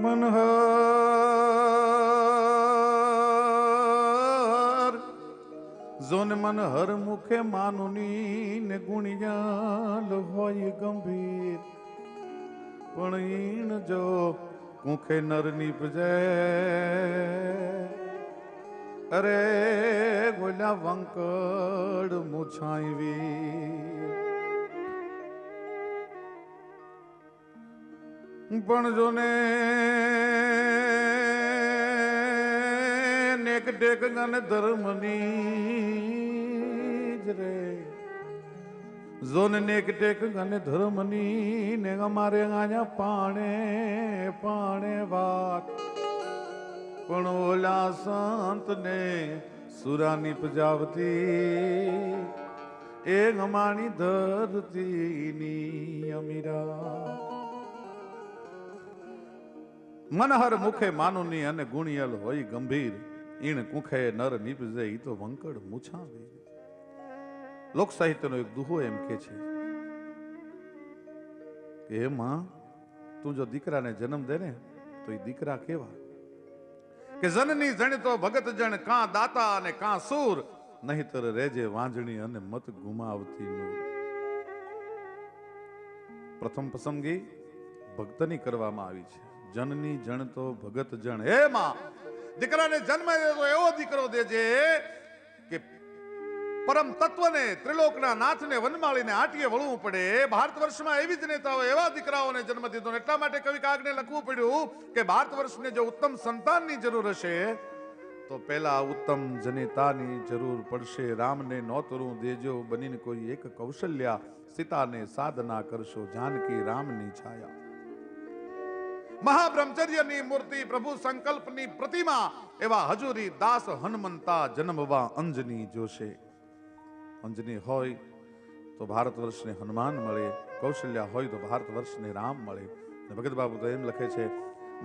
Manhar John મન હર મુખે માનુની ને ગુણિયાલ હોય ગંભીર પણ ઈણ જો કુખે નર નીપજે અરે ગોલા વંકડ મુછાઈવી પણ જોને નેક ટેક ગને ધર્મની જ રે જોને નેક ટેક ગને ધર્મની ને અમારે આયા પાણે પાણે વાત પણ ઓલા સંત ને સુરાની પજાવતી એ ગમાણી ધરતીની અમીરા મનહર મુખે માનુની અને ગુણિયલ હોય ગંભીર ઈણ કુખે નર નીપજે ઈ તો વંકડ મૂછાવે. લોક સાહિત્યનો એક દુહો એમ કે છે કે હે માં તું જો દીકરાને જન્મ દે ને તો એ દીકરા કેવા કે જનની જણ તો ભગત જણ કાં દાતા અને કાં સૂર નહીતર રેજે વાંજણી અને મત ગુમાવતી નૂર. પ્રથમ પસંદગી ભક્તની કરવામાં આવી છે. જનની જણ તો ભગત જણ. હે માં દીકરાને જન્મ દે તો એવો દીકરો દેજે કે પરમ તત્વને ત્રિલોકના નાથને વનમાળીને આટીએ વળવું પડે. ભારત વર્ષમાં એવી જ નેતાઓ એવા દીકરાઓને જન્મ દીધો. એટલા માટે કવિ કાગને લખવું પડ્યું કે ભારત વર્ષને જો ઉત્તમ સંતાનની જરૂર હશે તો પહેલા ઉત્તમ જનેતાની જરૂર પડશે. રામને નોતરું દેજો બનીને કોઈ એક કૌશલ્યા સીતાને સાધના કરશો જાનકી રામની છાયા. મહાબ્રહ્મચર્યની મૂર્તિ પ્રભુ સંકલ્પની પ્રતિમા એવા હજુરી દાસ હનુમંતા જન્મવા અંજની જોશે. અંજની હોય તો ભારત વર્ષને હનુમાન મળે, કૌશલ્યા હોય તો ભારત વર્ષને રામ મળે. ભગત બાબુ તો એમ લખે છે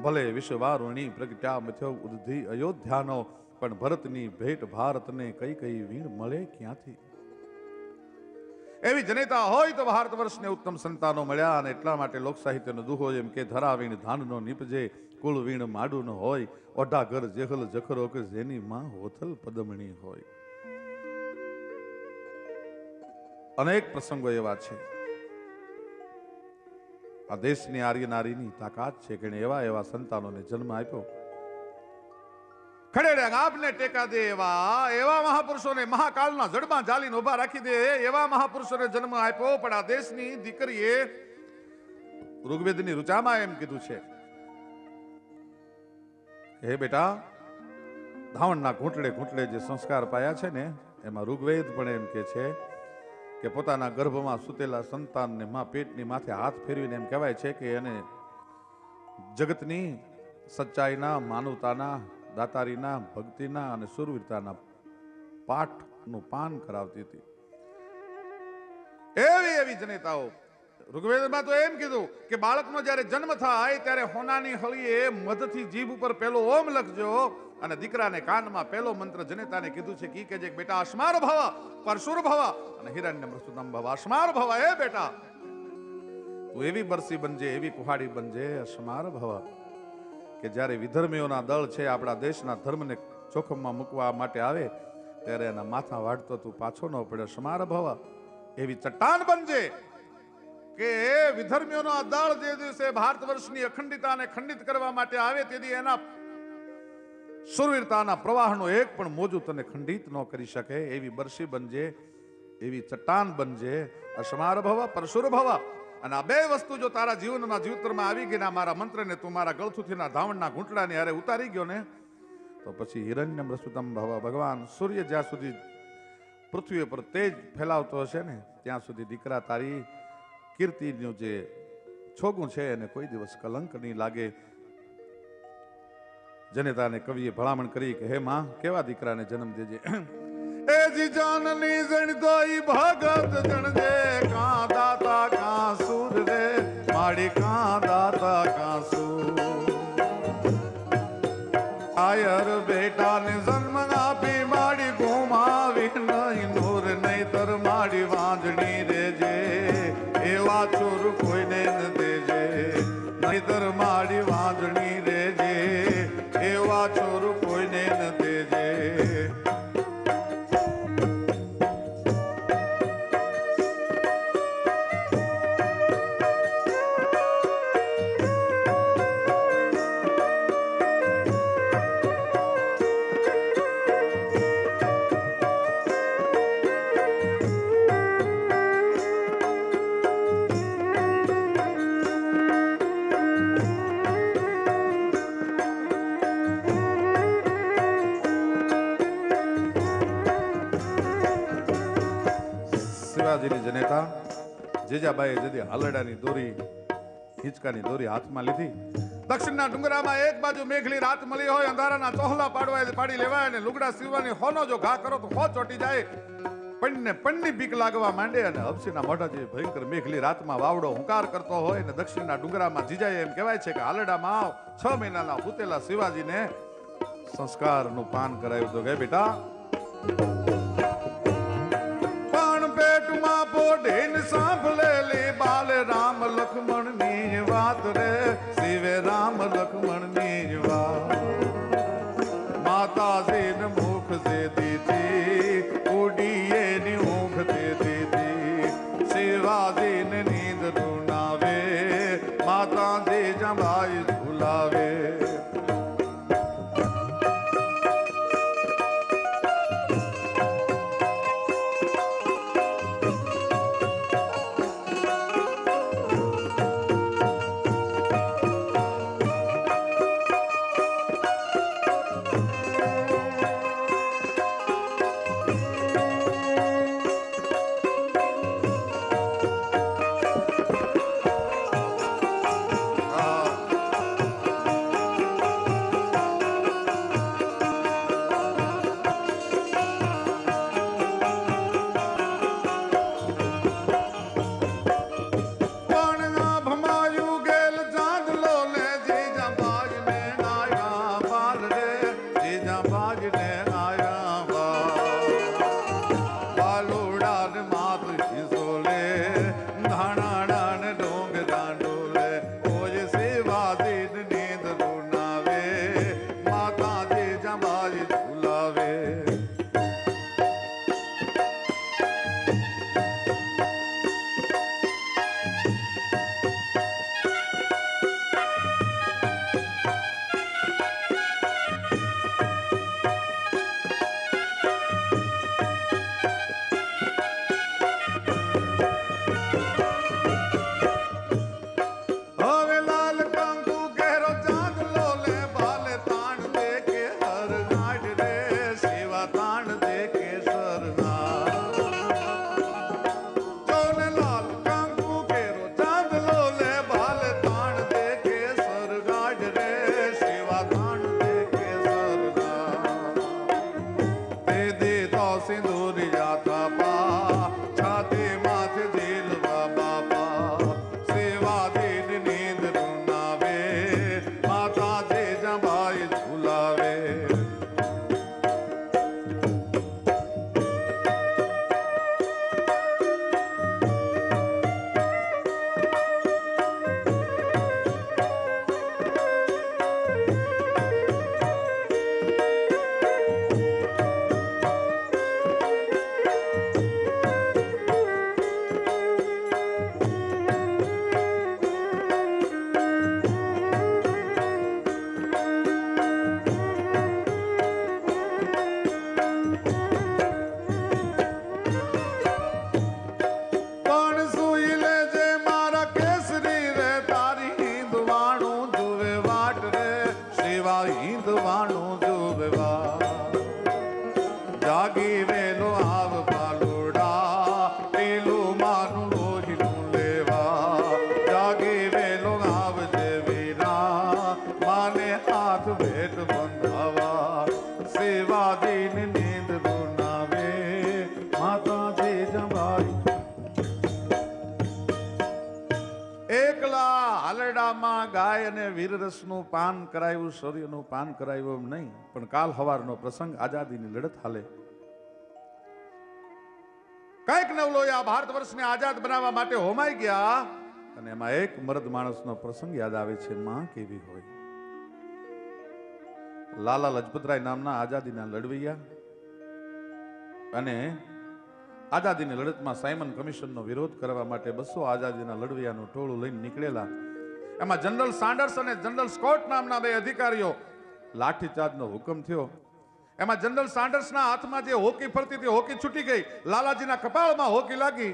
ભલે વિશ્વવારુણી પ્રગટ્યા મથ્યો ઉદ્ધિ અયોધ્યાનો પણ ભરતની ભેટ ભારતને કઈ કઈ વીણ મળે ક્યાંથી. એવી જનેતા હોય તો ભારત વર્ષને ઉત્તમ સંતાનો મળ્યા. અને એટલા માટે લોક સાહિત્યનો દુહો એમ કે ધરા વીણ ધાનનો નીપજે કુળ વીણ માડું ન હોય ઓઢા ઘર જેહલ જખરો કે જેની માં હોથલ પદમણી હોય. અનેક પ્રસંગો એવા છે. આ દેશની આર્ય નારીની તાકાત છે કે એવા એવા સંતાનોને જન્મ આપ્યો. ખડેડે આપને ટેકા દે એવા મહાપુરુષોને મહાકાળના જડમાં જાલીને ઉભા રાખી દે એવા મહાપુરુષોને જન્મ આપ્યો. પણ આ દેશની દીકરીએ ઋગ્વેદની ઋચામાં એમ કીધું છે હે બેટા ધાવણના ઘૂંટડે ઘૂંટડે જે સંસ્કાર પાયા છે ને એમાં ઋગ્વેદ પણ એમ કે છે કે પોતાના ગર્ભમાં સૂતેલા સંતાનને માં પેટની માથે હાથ ફેરવીને એમ કહેવાય છે કે એને જગતની સચ્ચાઈના માનવતાના દાતારીના ભક્તિના અને સુરવીરતાના પાઠનું પાન કરાવતી હતી. એવી એવી જનેતાઓ ઋગ્વેદમાં તો એમ કીધું કે બાળકનો જ્યારે જન્મ થાય ત્યારે હોનાની હળીએ મધથી જીભ ઉપર પહેલો ઓમ લખજો અને દીકરાને કાનમાં પહેલો મંત્ર જનેતાને કીધું છે કે જે બેટા અસ્માર ભવ પરશુર ભવ અને હિરણ્ય મૃત્યુદમ ભવ. અસ્માર ભવ હે બેટા તું એવી બરસી બનજે એવી કુહાડી બનજે અસ્માર ભવ કે જ્યારે વિધર્મીઓના દળ છે આપણા દેશના ધર્મને જોખમમાં મૂકવા માટે આવે ત્યારે એના માથા વાળતો તું પાછો ન પડે. અસ્માર ભવ એવી ચટ્ટાન બનજે કે વિધર્મીઓનો આ દળ જે દિવસે ભારત વર્ષની અખંડિતતાને ખંડિત કરવા માટે આવે તેથી એના સુરવીરતાના પ્રવાહનો એક પણ મોજું તને ખંડિત ન કરી શકે. એવી બરસી બનજે એવી ચટ્ટાન બનજે. અસ્માર ભવ પરશુર ભવ. અને આ બે વસ્તુ જો તારા જીવનમાં જીવતરમાં આવી ગઈ ને મારા મંત્રને તું મારા ગળથુથીના ધાવણના ઘૂંટડાની હારે ઉતારી ગયો ને તો પછી હિરણ્ય મૃત્યુદમ ભવ ભગવાન સૂર્ય જ્યાં સુધી પૃથ્વી પર તેજ ફેલાવતો હશે ને ત્યાં સુધી દીકરા તારી કીર્તિનું જે છોગું છે એને કોઈ દિવસ કલંક નહીં લાગે. જનેતાને કવિએ ભલામણ કરી કે હે માં કેવા દીકરાને જન્મ દેજે. એ જી જાનની જણતો ઈ ભગત જણજે કાં દાતા કાં સૂર રે માડી કાં દાતા કાં સૂર. આયર બેટાને જન્મ આપી માડી ગુમાવી નહીં નૂર નહીતર માડી વાંજણી રેજે એવા ચોર કોઈને ન દેજે નહીતર માડી વાંજણી રે શિવાજીની જનેતા જીજાબાઈએ જદી હાલડાની દોરી હિંચકાની દોરી હાથમાં લીધી. દક્ષિણના ડુંગરામાં એક બાજુ મેઘલી રાત મળી હોય, અંધારાના ચોહલા પાડી લેવાય અને લુગડા સીવવાની હોનો જો ઘા કરો તો હો ચોટી જાય. પણની બીક લાગવા માંડે અને હબસીના મોઢા જેવી ભયંકર મેઘલી રાતમાં વાવડો હુંકાર કરતો હોય અને દક્ષિણના ડુંગરામાં જીજાએ એમ કહેવાય છે કે હાલડામાં 6 મહિનાના પૂતેલા શિવાજીને સંસ્કારનું પાન કરાયું. તો કે બેટા પણ પેટમાં પોઢીને સાંભળેલી બાલ રામ લક્ષ્મણની વાત રે, શિવે રામ લક્ષ્મણની વાત. માતાજીને મુખ જે દીધી ઉડીએ ની ઊંઘ તે દીધી, શિવાજીને નીંદ રૂનાવે, માતાજી જંબાઈ ઝુલાવે. ગાય અને વીરરસનું પાન કરાયું, શૌર્યનું પાન કરાયું એમ નહીં, પણ કાલ હવારનો પ્રસંગ આઝાદીની લડત હાલે. કઈક નવલોએ આ ભારત વર્ષને આઝાદ બનાવવા માટે હોમાઈ ગયા અને એમાં એક મર્દ માણસનો પ્રસંગ યાદ આવે છે. માં કેવી હોય. લાલા લજપતરાય નામના આઝાદીના લડવૈયા અને આઝાદીની લડતમાં સાયમન કમિશનનો વિરોધ કરવા માટે 200 આઝાદીના લડવૈયાનું ટોળું લઈને નીકળેલા. એમાં જનરલ સાન્ડર્સ અને જનરલ સ્કોટ નામના 2 અધિકારીઓ લાઠીચાર્જનો હુકમ થયો. એમાં જનરલ સાન્ડર્સના હાથમાં જે હોકી ફરતી હતી, હોકી છૂટી ગઈ. લાલાજીના કપાળમાં હોકી લાગી,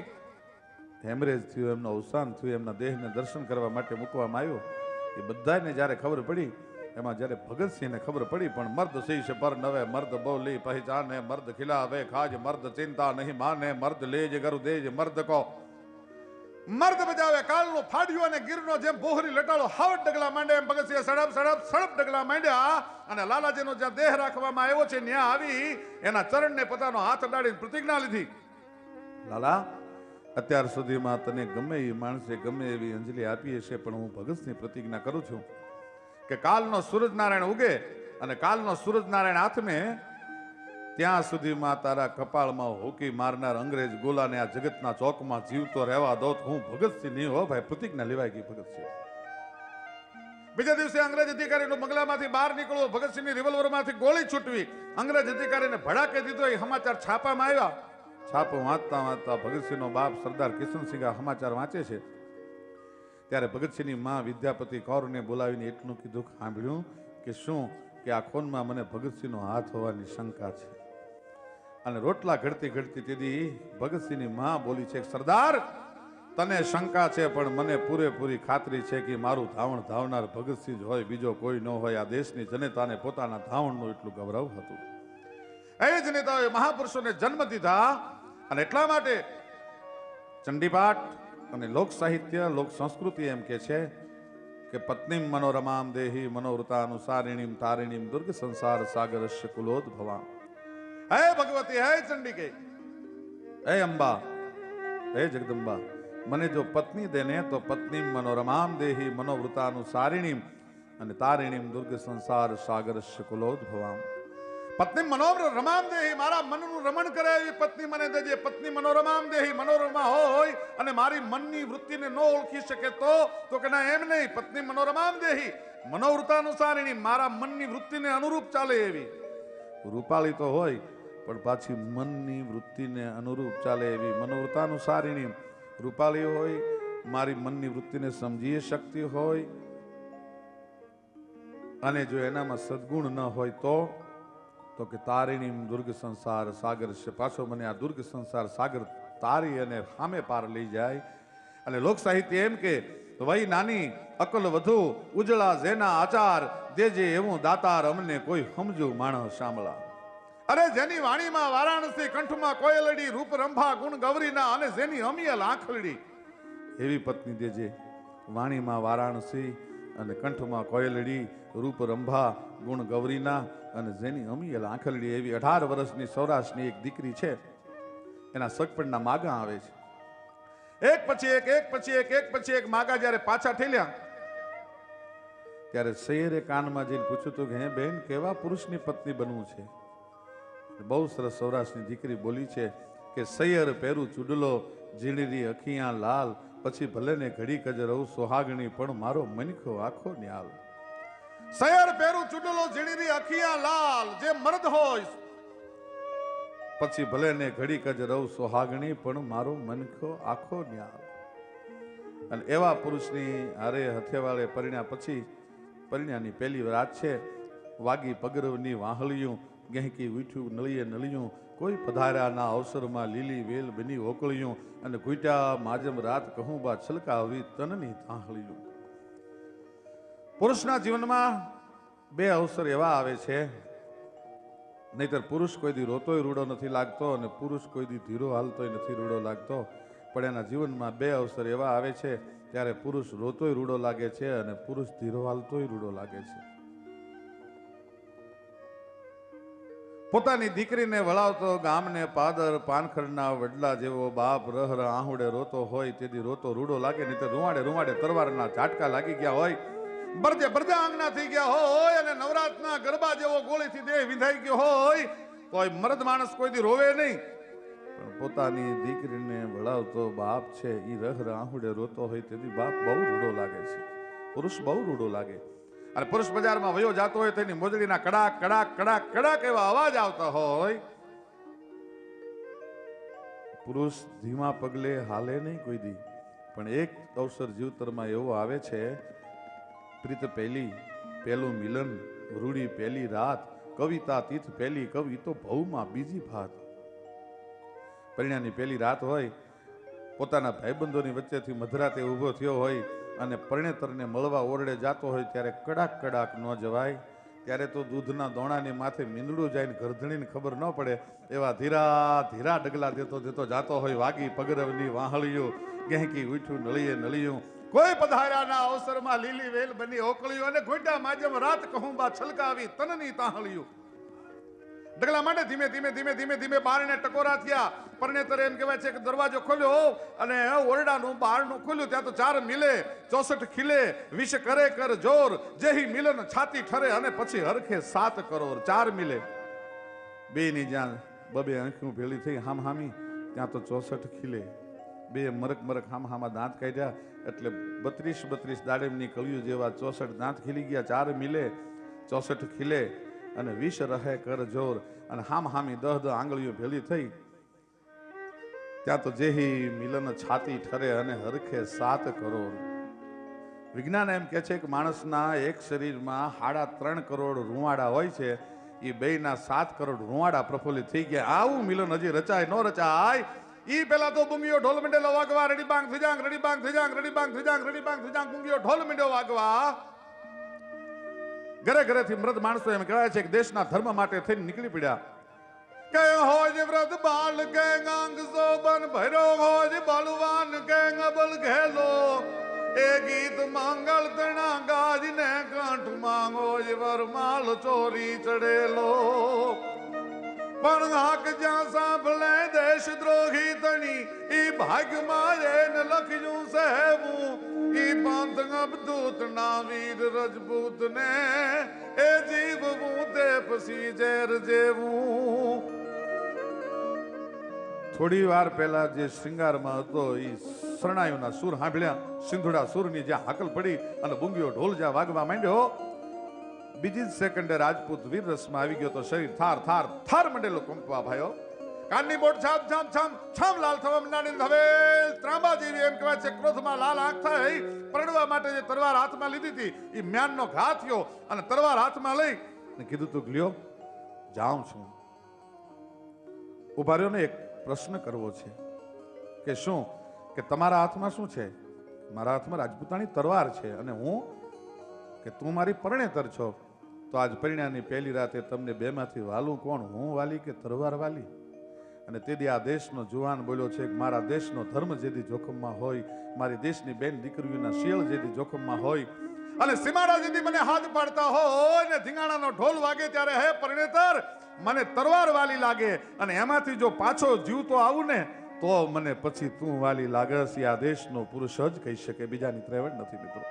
હેમરેજ થયું, એમનું અવસાન થયું. એમના દેહને દર્શન કરવા માટે મૂકવામાં આવ્યો. એ બધાને જ્યારે ખબર પડી એમાં જ્યારે ભગતસિંહને ખબર પડી પણ મર્દ શીશ પર નવે મર્દ બોલી પહેચાને મર્દ ખિલાવે ખાજ મર્દ ચિંતા નહીં માને મર્દ લેજ ગરુ દેજ મર્દ કો મર્દ બજાવે કાળનું ફાડ્યું અને ગીરનો જેમ બોહરી લટાળો હાવટ ડગલા માંડે એમ ભગતસિંહે સડપ સડપ સડપ ડગલા માંડ્યા અને લાલાજીનો જ્યાં દેહ રાખવામાં આવ્યો છે ત્યાં આવી એના ચરણને પોતાનો હાથ અડાડીને પ્રતિજ્ઞા લીધી. લાલા, અત્યાર સુધીમાં તને ગમે એ માણસે ગમે એવી અંજલિ આપી હશે, પણ હું ભગતસિંહ પ્રતિજ્ઞા કરું છું કે કાલનો સૂરજનારાયણ ઉગે અને કાલનો સૂરજનારાયણ હાથમે ત્યાં સુધીમાં તારા કપાળમાં હોકી મારનાર અંગ્રેજ ગોલાને આ જગતના ચોકમાં જીવતો રહેવા દો. હું ભગતસિંહ નહીં હો ભાઈ, પ્રતિજ્ઞા લેવાઈ ગઈ ભગતસિંહ. બીજા દિવસે અંગ્રેજ અધિકારીનો બંગલામાંથી બહાર નીકળવો, ભગતસિંહની રિવોલ્વરમાંથી ગોળી છૂટવી, અંગ્રેજ અધિકારીને ભડાકે દીધો, એ સમાચાર છાપામાં આવ્યા. છાપો વાંચતા વાંચતા ભગતસિંહનો બાપ સરદાર કિશનસિંહ આ સમાચાર વાંચે છે. ત્યારે ભગતસિંહની માં વિદ્યાપતિ કૌરને બોલાવીને એટલું કીધું, સાંભળ્યું કે શું કે આ ખૂનમાં મને ભગતસિંહનો હાથ હોવાની શંકા છે. અને રોટલા ઘડતી ઘડતી તેથી ભગતસિંહની માં બોલી છે, સરદાર તને શંકા છે પણ મને પૂરેપૂરી ખાતરી છે કે મારું ધાવણ ધાવનાર ભગતસિંહ જ હોય, બીજો કોઈ ન હોય. આ દેશની જનતાને પોતાના ધાવણનું એટલું ગૌરવ હતું. એ જ નેતાઓએ મહાપુરુષોને જન્મ દીધા અને એટલા માટે ચંડીપાઠ અને લોક સાહિત્ય લોક સંસ્કૃતિ એમ કે છે કે પત્નીમ મનોરમામ દેહી મનોવૃતાનુસારિણીમ તારિણીમ દુર્ગ સંસાર સાગરસ્ય કુલોદ્ભવામ. હે ભગવતી, હે ચંડિકે, હે અંબા, હે જગદંબા, મને જો પત્ની દેને તો પત્નીમ મનોરમામ દેહી મનોવૃતાનુસારિણીમ અને તારિણીમ દુર્ગ સંસાર સાગરસ્ય કુલોદ્ભવામ. પત્ની મનોરમામ દેહી, મારા મનનું રમણ કરે એવી પત્ની મને દેજે. પત્ની મનોરમામ દેહી, મનોરમા હોય અને મારી મનની વૃત્તિને ન ઓળખી શકે તો કે ના એમ નહીં. પત્ની મનોરમામ દેહી મનોવૃતાનુસારિણી, મારા મનની વૃત્તિને અનુરૂપ ચાલે એવી. રૂપાળી તો હોય પણ પાછી મનની વૃત્તિને અનુરૂપ ચાલે એવી. મનોવૃતાનુસારિણી, રૂપાળી હોય, મારી મનની વૃત્તિને સમજી શકતી હોય, અને જો એનામાં સદગુણ ન હોય તો કે તારિણીમ દુર્ગ સંસાર સાગર છે. પાછો મને આ દુર્ગ સંસાર સાગર તારી અને સામે પાર લઈ જાય. અને લોક સાહિત્ય એમ કે વહી નાની અકલ વધુ ઉજળા જેના આચાર દેજે એવું દાતાર અમને કોઈ સમજુ માણસ શામળા. અરે જેની વાણીમાં વારાણસી, કંઠમાં કોયલડી, રૂપ રંભા ગુણ ગૌરીના અને જેની અમિયલ આંખલડી એવી પત્ની દેજે. વાણીમાં વારાણસી અને કંઠમાં કોયલડી, રૂપ રંભા ગુણ ગૌરીના અને જેની અમિયલ આંખલડી એવી. 18 વર્ષની સૌરાષ્ટ્રની એક દીકરી છે, એના સગપણના માગા આવે છે. એક પછી એક માગા જ્યારે પાછા ઠેલ્યા ત્યારે સૈયરે કાનમાં જઈને પૂછ્યું હતું કે હે બેન, કેવા પુરુષની પત્ની બનવું છે? બહુ સરસ સૌરાષ્ટ્રની દીકરી બોલી છે કે સૈયર પહેરું ચુડલો, ઝીણીરી અખિયા લાલ, પછી ભલે ને ઘડી કજ રહું સોહાગણી પણ મારો મનખો આખો ન્યાલ. સૈયર પહેરું ચુડલો, ઝીણીરી અખિયા લાલ, જે મર્દ હોય, પછી ભલે ને ઘડી કજ રહું સોહાગણી પણ મારો મનખો આખો ન્યાલ. અને એવા પુરુષની હારે હથેવાળે પરિણ્યા પછી પરિણ્યાની પહેલી રાત છે. વાગી પગરવની વાહળિયું, ગહેકી ઉઠ્યું નળીએ નળિયું, કોઈ પધાર્યાના અવસરમાં લીલી વેલ બની ઓકળિયું, અને ઘૂંટ્યા માજમ રાત કહું બા છલકાવી તનની તાહળિયું. પુરુષના જીવનમાં 2 અવસર એવા આવે છે, નહીતર પુરુષ કોઈ દી રોતોય રૂડો નથી લાગતો અને પુરુષ કોઈ દી ધીરો હાલતોય નથી રૂડો લાગતો. પણ એના જીવનમાં 2 અવસર એવા આવે છે ત્યારે પુરુષ રોતોય રૂડો લાગે છે અને પુરુષ ધીરો હાલતોય રૂડો લાગે છે. પોતાની દીકરીને વળાવતો ગામને પાદર, પાનખરના વડલા જેવો બાપ રહર આહુડે રોતો હોય તેથી રોતો રૂડો લાગે, નહીં તો રૂવાડે રૂવાડે તરવારના ઝાટકા લાગી ગયા હોય, બરદે બરદે આંગણા થઈ ગયા હોય અને નવરાતના ગરબા જેવો ગોળીથી દેહ વિંધાઈ ગયો હોય તોય મર્દ માણસ કોઈ દી રોવે નહીં. પણ પોતાની દીકરીને વળાવતો બાપ છે એ રહર આહુડે રોતો હોય તેથી બાપ બહુ રૂડો લાગે છે, પુરુષ બહુ રૂડો લાગે. અને પુરુષ બજારમાં વયો જાતો હોય તેની મોજડીના કડાક કડાક કડાક કડાક એવા અવાજ આવતા હોય, પુરુષ ધીમા પગલે હાલે નહીં કોઈ દી. પણ એક અવસર જીવતરમાં એવો આવે છે, પ્રીત પહેલી, પહેલું મિલન, રૂડી પહેલી રાત, કવિતા તીર્થ પહેલી કવિ તો ભવમાં બીજી ભાત. પરિણાની પહેલી રાત હોય, પોતાના ભાઈબંધોની વચ્ચેથી મધરાતે ઊભો થયો હોય અને પરણેતરને મળવા ઓરડે જાતો હોય ત્યારે કડાક કડાક ન જવાય. ત્યારે તો દૂધના દોણાની માથે મીંદડું જાય ને ગરધણીને ખબર ન પડે એવા ધીરા ધીરા ડગલા દેતો દેતો જાતો હોય. વાગી પગરવની વાહળિયું, ગહેકી ઉઠ્યું નળીએ નળિયું. કોઈ પધાર્યાના અવસરમાં લીલી વેલ બની ઓકળ્યું અને ગોટા માજમ રાત કહુંબા છલકાવી તનની તાહળિયું. ડગલા માટે ધીમે ધીમે ધીમે ધીમે ધીમે બારણે ટકોરા થયા. પરણેતરે એમ કહેવાય છે કે દરવાજો ખોલ્યો અને ઓરડાનું બારણું ખોલ્યું. ત્યાં તો 4 મિલે 64 ખીલે વિષ કરે કર જોર જેહી મિલન છાતી ઠરે અને પછી હરખે 7 કરોડ. 4 મિલે બે ની જ્યાં બબે આંખું ભેળી થઈ હામ હામી ત્યાં તો 64 ખીલે બે મરક મરક હામ હામા દાંત કાઢ્યા એટલે 32 દાડેમની કળિયું જેવા 64 દાંત ખીલી ગયા. 4 મિલે 64 ખીલે અને વિષ રહે કર જોર અને હામ હામી 10 આંગળીઓ ભેળી થઈ ત્યાં તો જેહી મિલન છાતી ઠરે અને હરખે 7 કરોડ. વિજ્ઞાન એમ કે છે કે માણસના એક શરીરમાં 3.5 કરોડ રૂવાડા હોય છે. એ બેના 7 કરોડ રૂવાડા પ્રફુલ્લિત થઈ ગયા. આવું મિલન હજી રચાય ન રચાય. ઈ પેલા તો બુંગીઓ ઢોલ મંડેલો વાગવા રડી બાંગ થીજાંગ રડી બાંગ થીજાંગ રડી બાંગ થીજાંગ રડી બાંગ થીજાંગ બુંગીઓ ઢોલ મંડ્યો વાગવા. ઘરે ઘરેથી મૃત માણસો એમ કહેવાય છે કે દેશના ધર્મ માટે થઈને નીકળી પડ્યા. કે હોજ વ્રત બાલ કે ગાંગ સોબન ભૈરો હોજ બલવાન કે અબલ ઘેલો એ ગીત મંગળ તણા ગાજને કંઠ માંગો વરમાલ ચોરી ચડેલો. પણ હાક જ્યાં સાંભળે દેશ દ્રોહી તણી ઈ ભાગ્યમાં એને લખ્યું સહેવું ઈ પંથ અબદૂત ના વીર રજપૂત ને એ જીવવું તે પછી ઝેર જેવું. થોડી વાર પહેલા જે શ્રૃંગારમાં હતો ઈ શરણાઈઓના સુર સાંભળ્યા. સિંધુડા સુરની જ્યાં હાકલ પડી અને બુંગીઓ ઢોલ જ્યાં વાગવા માંડ્યો બીજી જ સેકન્ડે રાજપૂત વીર રસમાં આવી ગયો તો શરીર થાર થાર થાર મંડેલો કંપવા ભાઈઓ. કાનની બોટ છામ છામ છામ છામ લાલ થવા મંડાણી ધવેલ ત્રાંબા જેવી એમ કહેવાય છે ક્રોધમાં લાલ આંખ થઈ પરણવા માટે જે તરવાર હાથમાં લીધી હતી એ મ્યાનનો ઘા થયો અને તરવાર હાથમાં લઈ ને કીધું તું લ્યો જાઉં છું. ઉભા રહ્યો ને એક પ્રશ્ન કરવો છે કે શું કે તમારા હાથમાં શું છે? મારા હાથમાં રાજપૂતાણી તરવાર છે અને હું કે તું મારી પરણેતર છો તો આજ પરિણાની પહેલી રાતે તમને બેમાંથી વાલું કોણ? હું વાલી કે તરવાર વાલી? અને તેથી આ દેશનો જુવાન બોલ્યો છે કે મારા દેશનો ધર્મ જેથી જોખમમાં હોય, મારી દેશની બેન દીકરીઓના શિયળ જેથી જોખમમાં હોય અને સીમાડા જેથી મને હાથ પાડતા હોય ને ધીંગાણાનો ઢોલ વાગે ત્યારે હે પરણેતર મને તરવાર વાલી લાગે અને એમાંથી જો પાછો જીવતો આવું ને તો મને પછી તું વાલી લાગસ. આ દેશનો પુરુષ જ કહી શકે, બીજાની ત્રેવડ નથી મિત્રો.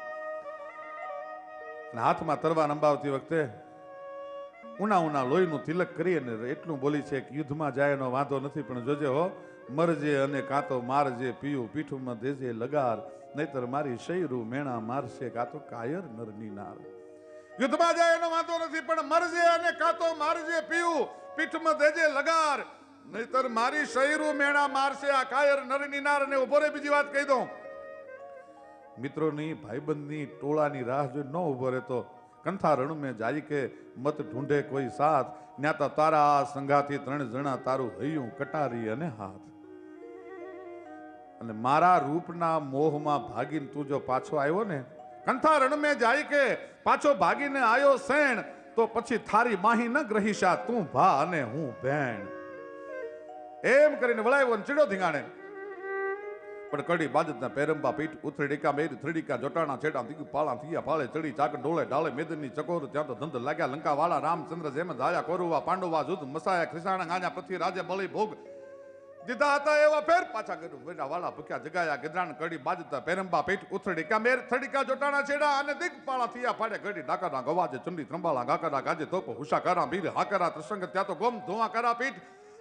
હાથમાં તરવાર અંબાવતી વખતે ઉના ઉના લોહીનું તિલક કરી અને એટલું બોલી છે કે યુદ્ધમાં જાય એનો વાંધો નથી પણ જોજે હો મરજે અને કાં તો મારજે પીયું પીઠુમાં દેજે લગાર નહીતર મારી શૈરું મેણા મારશે કાં તો કાયર નરની નાર. યુદ્ધમાં જાય એનો વાંધો નથી પણ મરજે અને કાં તો મારજે પીયું પીઠમાં દેજે લગાર નહીતર મારી શૈરું મેણા મારશે આ કાયર નરની નાર. અને ઉભો રે બીજી વાત કહી દઉં મિત્રોની ભાઈબંધની ટોળાની રાહ જોઈ ન ઉભો રહેતો કંથા રણ મેં જાય કે મત ઢૂંઢે કોઈ સાથ ન્યાતા તારા સંગાથી 3 જણા તારું હૈયું કટારી અને હાથ. અને મારા રૂપના મોહમાં ભાગીને તું જો પાછો આવ્યો ને કંથા રણ મેં જાય કે પાછો ભાગીને આવ્યો સેણ તો પછી થારી માહી ન ગ્રહીશા તું ભા અને હું ભેણ. એમ કરીને વળાવ્યો ને ચીડો ધીંગાણે પણ કડી બાજતના પેરંબા પીઠ ઉથડીકા મેર થડીકા જોટાણા છેડા દીકુ પાળા થિયા પાળે ચડી ચાક ઢોળે ડાળે મેદની ચકોર ત્યાં તો ધંધ લાગ્યા લંકા વાળા રામચંદ્ર જેમ ધાયા કોરુવા પાંડવા જુદ મસાયા ખિસાણા ગાંજા પૃથ્વી રાજે બળી ભોગ દીધા હતા એવા ફેર પાછા ગયું વેડા વાળા ભૂખ્યા જગાયા ગદરાણ કડી બાજતા પેરંબા પીઠ ઉથડીકા મેર થડીકા જોટાણા છેડા અને દીક પાળા થિયા પાડે ગડી ડાકરના ગવાજે ચંડી ત્રંબાળા ગાકરા ગાજે તોપ હુશા કરા બીર હાકરા ત્રસંગ ત્યાં તો ગોમ ધોવા કરા પીઠ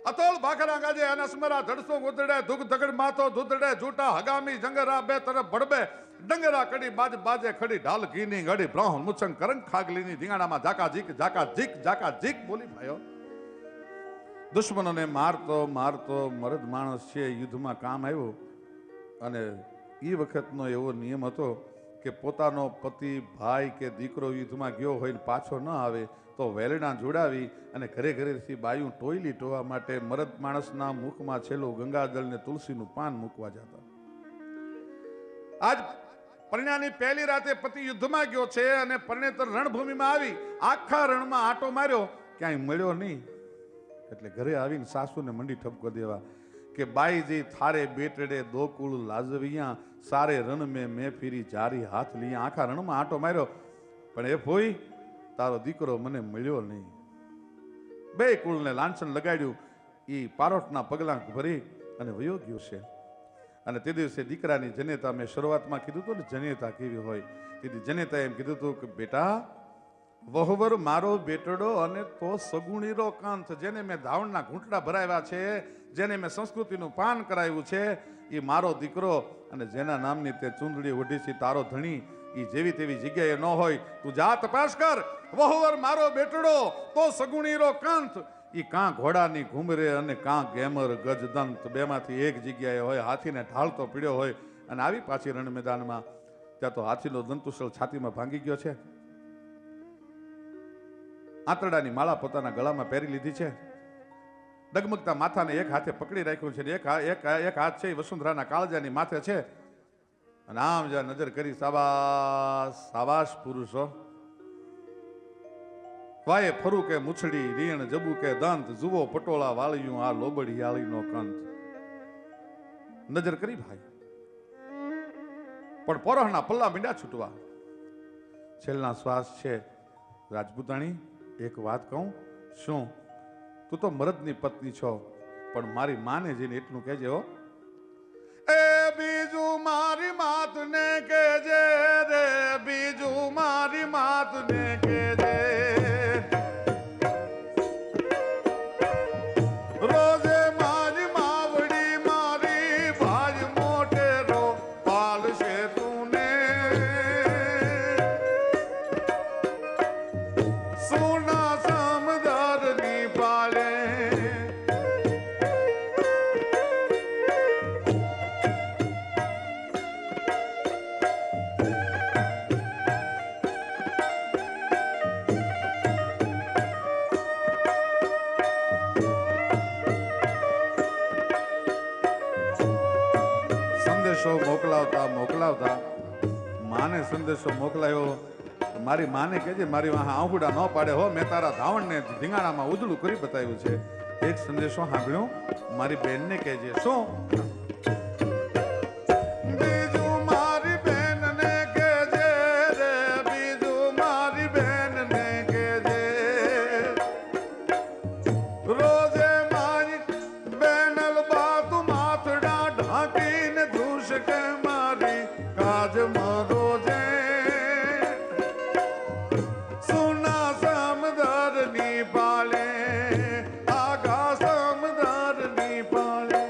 અતોલ ભાખરા ગાજે અનસ્મરા ધડસો ઉતડે દુગ દગડ માથો દૂધડે જૂટા હગામી જંગરા બે તરફ ભડબે ડંગરા કડી બાજ બાજે ખડી ઢાલ ઘીની ગડી બ્રાહ્મણ મુછંગ કરંગ ખાગલીની ધીંગાણામાં જાકા જીક બોલી ભાઈઓ. દુશ્મનોને મારતો મારતો મરદ માણસ છે યુદ્ધમાં કામ આવ્યો અને એ વખતનો એવો નિયમ હતો કે પોતાનો પતિ ભાઈ કે દીકરો યુદ્ધમાં ગયો હોય ને પાછો ન આવે તો વેલણા જોડાવી અને ઘરે ઘરેથી બાયું ટોયલી ટોવા માટે મરદ માણસના મુખમાં છેલ્લું ગંગાજળ ને તુલસીનું પાન મૂકવા જતા. આજ પરણ્યાની પહેલી રાતે પતિ યુદ્ધમાં ગયો છે અને પરણેતર રણભૂમિમાં આવી આખા રણમાં આટો માર્યો, ક્યાંય મળ્યો નહીં. એટલે ઘરે આવીને સાસુને મંડી ઠપકો દેવા કે બાઈજી થારે બેટડે દોકુળ લાજવિયા સારે રણ મેં ફીરી જારી હાથ લીયા. આખા રણમાં આટો માર્યો પણ એ ભોઈ તારો દીકરો મને મળ્યો નહીં. બે કુળને લાંછન લગાડ્યું, એ પારોટના પગલાં ભરી અને વયો ગયો છે. અને તે દિવસે દીકરાની જનેતા મેં શરૂઆતમાં કીધું હતું ને જનેતા કેવી હોય, તેથી જનેતા એમ કીધું હતું કે બેટા વહુવર મારો બેટડો અને તો સગુણીરો કાંત, જેને મેં ધાવણના ઘૂંટડા ભરાવ્યા છે, જેને મેં સંસ્કૃતિનું પાન કરાવ્યું છે, એ મારો દીકરો. અને જેના નામની તે ચૂંદડી ઓઢી છે તારો ધણી, એ જેવી તેવી જગ્યાએ ન હોય. તું જા તપાસ કર. વહુવર મારો બેટડો તો સગુણીરો કાંત, એ કાં ઘોડાની ઘુમરે અને કાં ગેમર ગજદંત, બેમાંથી એક જગ્યાએ હોય. હાથીને ઢાળતો પીડ્યો હોય અને આવી પાછી રણ મેદાનમાં. ત્યાં તો હાથીનો દંતુશલ છાતીમાં ભાંગી ગયો છે. આંતરડાની માળા પોતાના ગળામાં પહેરી લીધી છે. ડગમગતા માથાને એક હાથે પકડી રાખ્યું છે. એક હાથ છે એ વસુંધરાના કાળજાની માથે છે. અને આમ જ્યાં નજર કરી સાબાસ સાબાસ પુરુષો, વાયે ફરું કે મુછડી રીણ જબુ કે દંત, જુઓ પટોળા વાળ્યું આ લોબડિયાળીનો કંત. નજર કરી ભાઈ, પણ પોરહના પલ્લા મીંડા છૂટવા. છેલ્લા શ્વાસ છે. રાજપૂતાણી એક વાત કહું, શું તું તો મરદની પત્ની છો, પણ મારી માને જઈને એટલું કહેજે હો. એ બીજું મારી માતને કહેજે રે, બીજું મારી માતને કહેજે. રોજે મારી માવડી મારી ભાજ મોટેરો પાલશે તુને. સોના સમદર ની પાલે. સંદેશો મોકલાવતા માને સંદેશો મોકલાયો. મારી માને કહેજે મારી વાહ આંહુડા ન પાડે હો, મેં તારા ધાવણને ધીંગાણામાં ઉજળું કરી બતાવ્યું છે. એક સંદેશો સાંભળ્યો, મારી બેનને કહેજે. શું? બીજું મારી બેનને કહેજે રે, બીજું મારી બેનને કહેજે. રોજે મારી બેનલ બાત માથડા ઢાંકીને ધૂસ કે મારી કાજ મારો જે. સુના સમદર ની પાલે, આગા સમદર ની પાલે.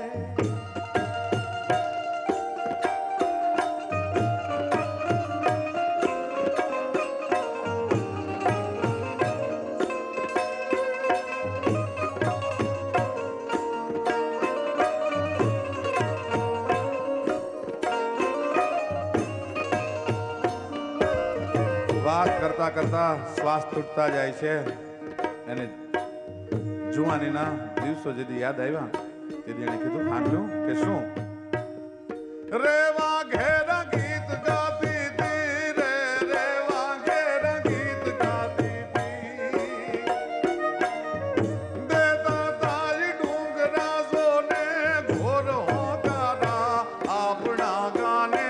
વાત કરતા કરતા શ્વાસ તૂટતા જાય છે. અને જુવાનીના દિવસો જેથી યાદ આવ્યા તેથી એને કીધું, સાંભળ્યું કે શું? રેવા ઘેરા ગીત ગાતી તી રે, રેવા ઘેરા ગીત ગાતી તી. દેતા તારી ડુંગરા સોને ઘોર હોકારા આપણા ગાને.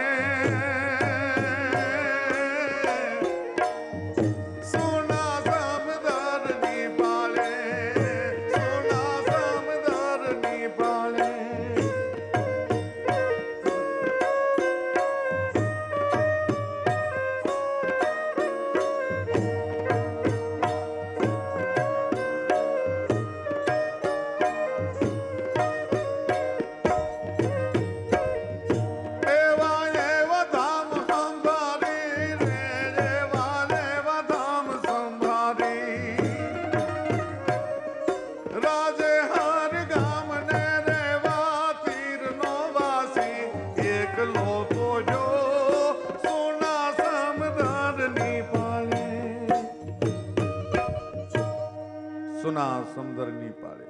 સુના સમદરની પાળે.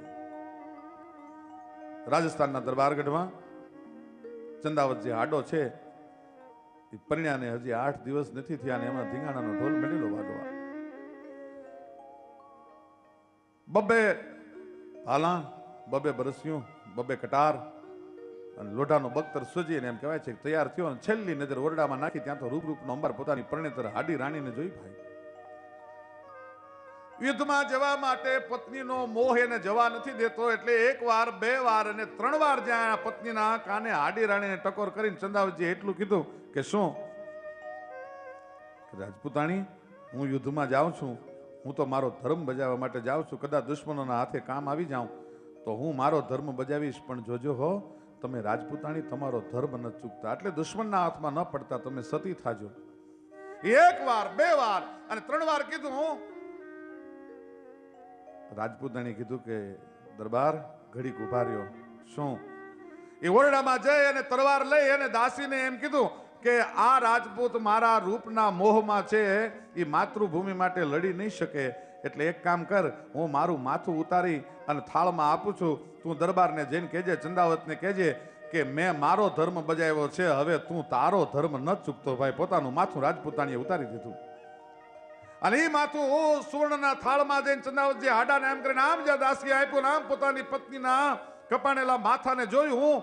રાજસ્થાનના દરબારગઢમાં ચંદાવત જે હાડો છે એ પરિણાને હજી 8 દિવસ નથી થયા ને એમાં ધીંગાણાનો ઢોલ મેળેલો વાગવા. બબે ભાલા, બબે બરસિયું, બબે કટાર અને લોઢાનો બખ્તર સજીને એમ કહેવાય છે તૈયાર થયો અને છેલ્લી નજર ઓરડામાં નાખી ત્યાં તો રૂપરૂપનો અંબાર પોતાની પરણેતર હાડી રાણીને જોઈ. ભાઈ યુદ્ધમાં જવા માટે પત્નીનો મોહ એને જવા નથી દેતો એટલે 1 વાર 2 વાર અને 3 વાર જ્યાં પત્નીના કાને હાડી રાણીને ટકોર કરીને ચંદાવતજીએ એટલું કીધું કે શું રાજપૂતાણી, હું યુદ્ધમાં જાઉં છું, હું તો મારો ધર્મ બજાવવા માટે જાઉં છું. કદાચ દુશ્મનોના હાથે કામ આવી જાઉં તો હું મારો ધર્મ બજાવીશ, પણ જોજો હો તમે રાજપૂતાણી તમારો ધર્મ ન ચૂકતા, એટલે દુશ્મનના હાથમાં ન પડતા તમે સતી થાજો. 1 વાર 2 વાર અને 3 વાર કીધું. રાજપૂતાણી કીધું કે દરબાર ઘડીક ઉભા રહ્યો. શું? એ ઓરડામાં જઈ અને તલવાર લઈ અને દાસીને એમ કીધું કે આ રાજપૂત મારા રૂપના મોહમાં છે, એ માતૃભૂમિ માટે લડી નહીં શકે, એટલે એક કામ કર, હું મારું માથું ઉતારી અને થાળમાં આપું છું, તું દરબારને જઈને કહેજે, ચંદાવતને કહેજે કે મેં મારો ધર્મ બજાવ્યો છે, હવે તું તારો ધર્મ ન ચૂકતો. ભાઈ પોતાનું માથું રાજપૂતાણીએ ઉતારી દીધું અને એ માથું સુવર્ણના થાળમાં જઈને ચંદાવતજી હાડાને એમ કરીને આમ જ્યાં દાસીએ આપ્યું આમ પોતાની પત્નીના કપાણેલા માથાને જોયું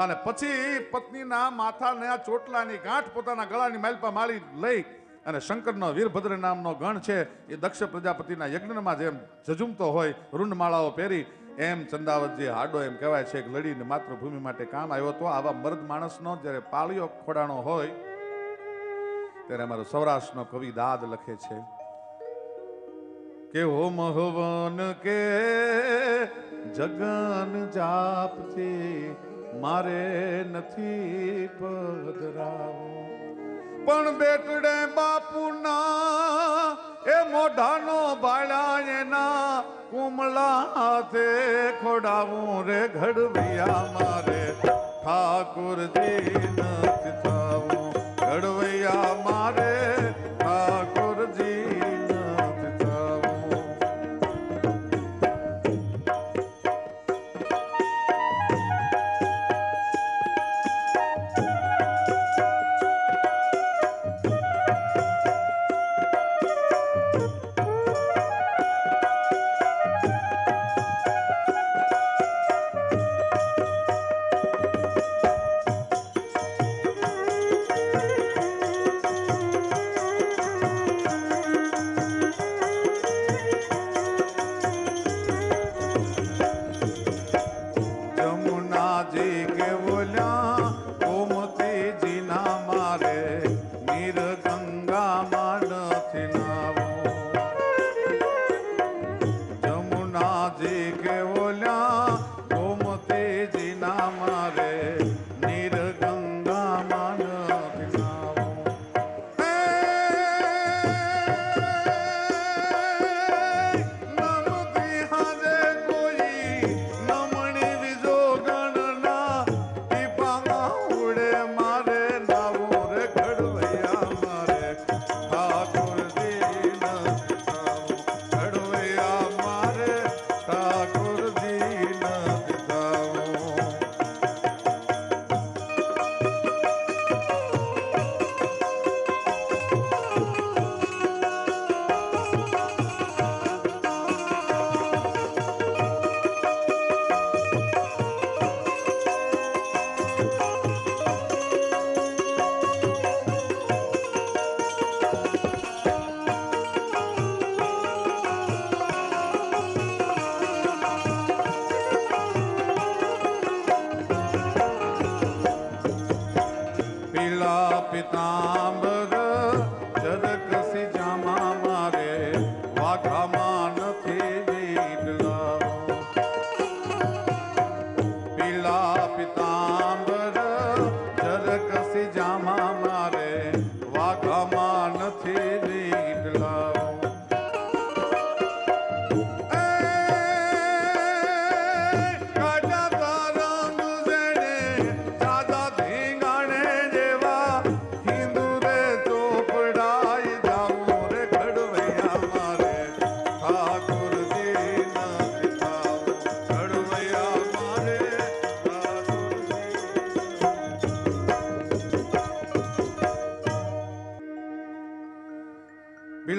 અને પછી પત્નીના માથાના ચોટલાની ગાંઠ પોતાના ગળાની માલપા માળી લઈ અને શંકરનો વીરભદ્ર નામનો ગણ છે એ દક્ષ પ્રજાપતિના યજ્ઞમાં જેમ જજુમતો હોય રૂંઢમાળાઓ પહેરી એમ ચંદાવતજી હાડો એમ કહેવાય છે કે લડીને માતૃભૂમિ માટે કામ આવ્યો હતો. આવા મર્દ માણસનો જ્યારે પાળિયો ખોડાણો હોય ત્યારે અમારો સૌરાષ્ટ્રનો કવિ દાદ લખે છે કે હો મહવન કે જગન જાપથી મારે નથી પધરાવું, પણ બેટડે બાપુના એ મોઢાનો ભાળ્યા એના કુમળા હાથે ખોડાવું રે ઘડવૈયા મારે ઠાકોરજી નથી થાવું, ઘડવૈયા મારે ઠાકોરજી નથી થાવું.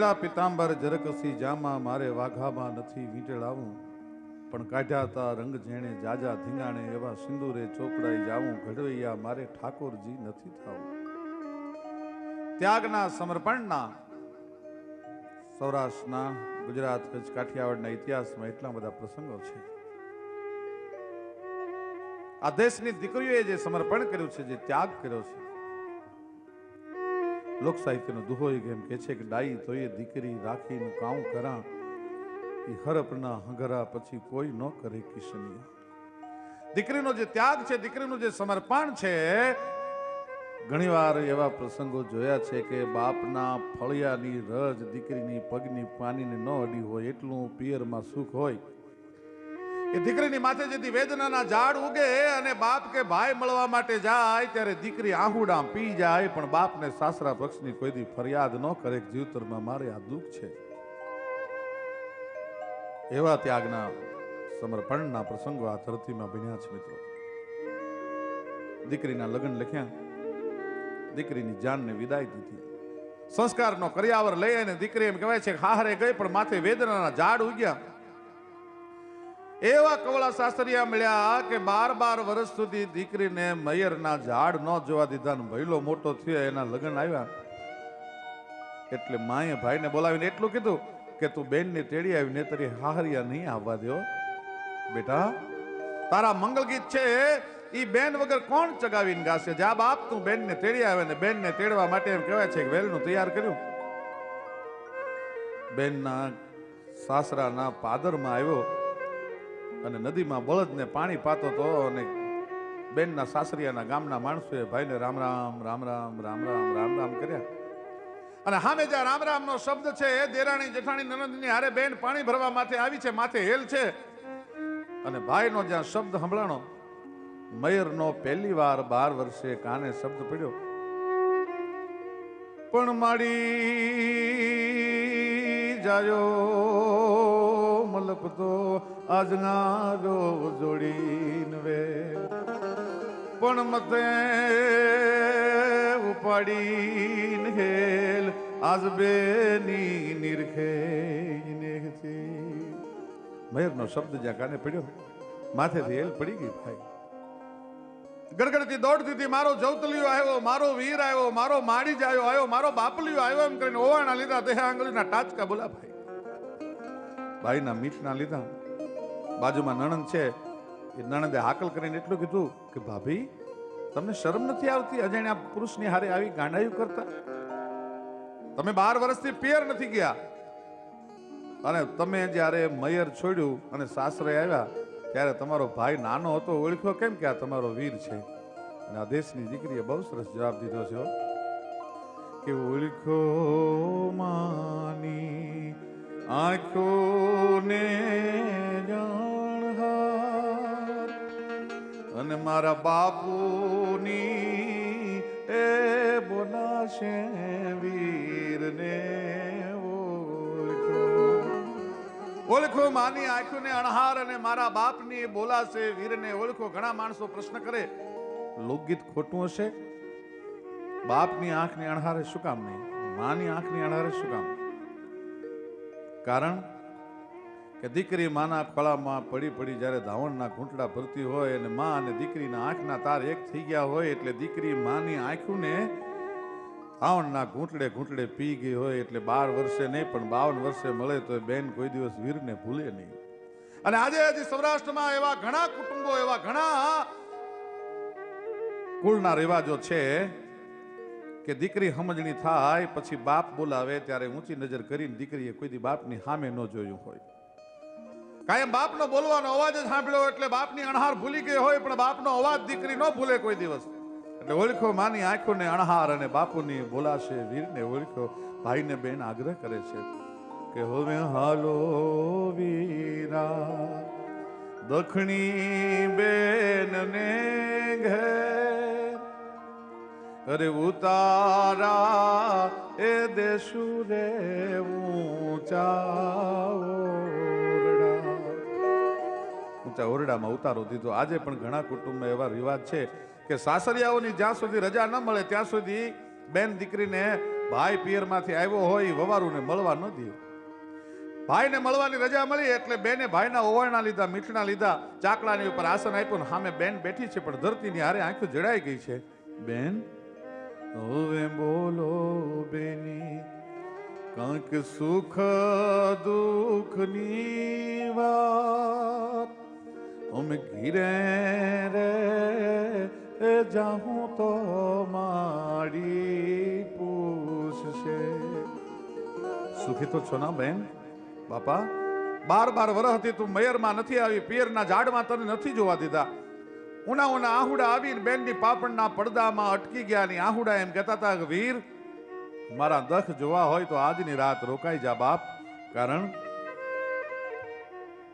પહેર્યા પિતાંબર જરકસી જામા મારે વાઘામાં નથી વીંટળાવું પણ કાઢ્યા તા રંગ જેણે જાજા ધીંગાણે એવા સિંદૂરે ચોપડાઈ જાવું ઘડવૈયા મારે ઠાકોરજી નથી થાવું. ત્યાગના સમર્પણના સૌરાષ્ટ્રના ગુજરાત કચ્છ કાઠિયાવાડના ઇતિહાસમાં એટલા બધા પ્રસંગો છે. આ દેશની દીકરીઓએ જે સમર્પણ કર્યું છે, જે ત્યાગ કર્યો છે, લોક સાહિત્યનો દુહો એમ કે છે કે ડાઈ તો એ દીકરી રાખીને કાઉ કરા એ હરપના હંગરા પછી કોઈ ન કરે કિશનિયા. દીકરીનો જે ત્યાગ છે, દીકરીનું જે સમર્પણ છે, ઘણીવાર એવા પ્રસંગો જોયા છે કે બાપના ફળિયાની રજ દીકરીની પગની પાણીને ન અડી હોય એટલું પિયરમાં સુખ હોય. એ દીકરીની માથે જેથી વેદનાના ઝાડ ઉગે અને બાપ કે ભાઈ મળવા માટે જાય ત્યારે દીકરી આહુડા પી જાય પણ બાપને સાસરા પક્ષની કોઈ દી ફરિયાદ ન કરે જીવતરમાં મારે આ દુઃખ છે. એવા ત્યાગના સમર્પણના પ્રસંગો આ ધરતીમાં બન્યા છે. મિત્રો, દીકરીના લગ્ન લખ્યા, દીકરીની જાનને વિદાય દીધી, સંસ્કારનો કરિયાવર લઈ અને દીકરી એમ કહેવાય છે હારે ગઈ પણ માથે વેદનાના ઝાડ ઉગ્યા. એવા કવળા શાસ્ત્રીયા મળ્યા કે 12 વર્ષ સુધી દીકરીને મયરના ઝાડ ન જોવા દીધા ને ભઈલો મોટો થયો એના લગ્ન આવ્યા એટલે માએ ભાઈને બોલાવીને એટલું કીધું કે તું બેનને તેડી આવી ને તારી હાહરિયા નહીં આવવા દો. બેટા, તારા મંગલ ગીત છે ઈ બેન વગર કોણ ચગાવીને ગાશે? જા બાપ, તું બેનને તેડી આવે ને બેનને તેડવા માટે એમ કહેવાય છે કે વેલનું તૈયાર કર્યું. બેનના સાસરાના પાદરમાં આવ્યો અને નદીમાં બળદને પાણી પાતો તો અને બેનના સાસરિયાના ગામના માણસોએ ભાઈને રામ રામ રામ રામ રામ રામ રામ રામ કર્યા અને સામે જ્યાં રામ રામ નો શબ્દ છે દેરાણી જેઠાણી નણંદની હારે બેન પાણી ભરવા માથે આવી છે, માથે હેલ છે અને ભાઈનો જ્યાં શબ્દ સંભળાણો મયરનો પહેલી વાર 12 વર્ષે કાને શબ્દ પડ્યો, પણ માડી જાયો મલપતો આજના રો જોડીન વે પણ મતે ઉપાડીન હેલ આજ બેની નિરખે મયરનો શબ્દ જ્યાં કાને પડ્યો માથેથી હેલ પડી ગઈ. ભાઈ ગડગડતી દોડતી હતી, મારો જવતલિયો આવ્યો, મારો વીર આવ્યો, મારો માડી જાયો આવ્યો, મારો બાપલિયો આવ્યો એમ કરીને ઓવાણા લીધા, દેહ આંગળીના ટાચકા બોલા. ભાઈ ભાઈના મીઠના લીધા. બાજુમાં નણંદ છે, એ નણંદે હાકલ કરીને એટલું કીધું કે ભાભી, તમને શરમ નથી આવતી અજાણ્યા પુરુષની હારે આવી ગાંડાયું કરતા? તમે 12 વર્ષથી પિયર નથી ગયા અને તમે જ્યારે મયર છોડ્યું અને સાસરે આવ્યા ત્યારે તમારો ભાઈ નાનો હતો, ઓળખ્યો કેમ કે આ તમારો વીર છે? અને આ દેશની દીકરીએ બહુ સરસ જવાબ દીધો છે કે ઓળખો માની આંખો ને જાણહાર અને મારા બાપુની એ બોલાશે વીરને ઓળખો માની આંખોને અણહાર અને મારા બાપની બોલાશે વીરને ઓળખો. ઘણા માણસો પ્રશ્ન કરે લોકગીત ખોટું હશે? બાપની આંખની અણહારે શું કામ નહીં? માની આંખની અણહારે શું કામ? કારણ કે દીકરી માના ખોળામાં પડી પડી જ્યારે ધાવણના ઘૂંટડા ભરતી હોય અને માં અને દીકરીના આંખના તાર એક થઈ ગયા હોય એટલે દીકરી માની આંખોને ધાવણના ઘૂંટડે ઘૂંટડે પી ગઈ હોય એટલે 12 વર્ષે નહીં પણ 52 વર્ષે મળે તો બેન કોઈ દિવસ વીરને ભૂલે નહીં. અને આજે હજી સૌરાષ્ટ્રમાં એવા ઘણા કુટુંબો, એવા ઘણા કુળના રિવાજો છે કે દીકરી સમજણી થાય પછી બાપ બોલાવે ત્યારે ઊંચી નજર કરીને દીકરીએ કોઈ દી બાપની સામે ન જોયું હોય. કાયમ બાપનો બોલવાનો અવાજ જ સાંભળ્યો એટલે બાપની અણહાર ભૂલી ગઈ હોય પણ બાપનો અવાજ દીકરી ન ભૂલે કોઈ દિવસ. એટલે ઓળખો માની આંખોને અણહાર અને બાપુની બોલાશે વીરને ઓળખો. ભાઈને બેન આગ્રહ કરે છે કે હવે હાલો વીરા દખણી બેન ને ઘેર અરે ઉતારા એ દેશું રે ઊંચા ઓરડામાં ઉતારો દીધો. આજે પણ ઘણા કુટુંબમાં એવા રિવાજ છે કે સાસરિયાઓની જ્યાં સુધી રજા ન મળે ત્યાં સુધી બેન દીકરીને ભાઈ પિયરમાંથી આવ્યો હોય વવારુને મળવા ન દે. ભાઈને મળવાની રજા મળી એટલે બેને ભાઈના ઓવાળના લીધા, મીઠના લીધા, ચાકડાની ઉપર આસન આપ્યું ને સામે બેન બેઠી છે પણ ધરતીની હારે આંખો જડાઈ ગઈ છે. બેન હવે બોલો બેની, કાંક સુખ દુઃખની વાત અમે ઘીરે રે જાહું તો મારી પૂછશે. સુખી તો છો ના બેન? બાપા 12 વર્ષ હતી તું મયરમાં નથી આવી, પિયરના ઝાડમાં તને નથી જોવા દીધા. ઉના આહુડા આવીને બેનની પાપણના પડદામાં અટકી ગયા ની આહુડા એમ કહેતા હતા કે વીર મારા દખ જોવા હોય તો આજની રાત રોકાઈ જા બાપ, કારણ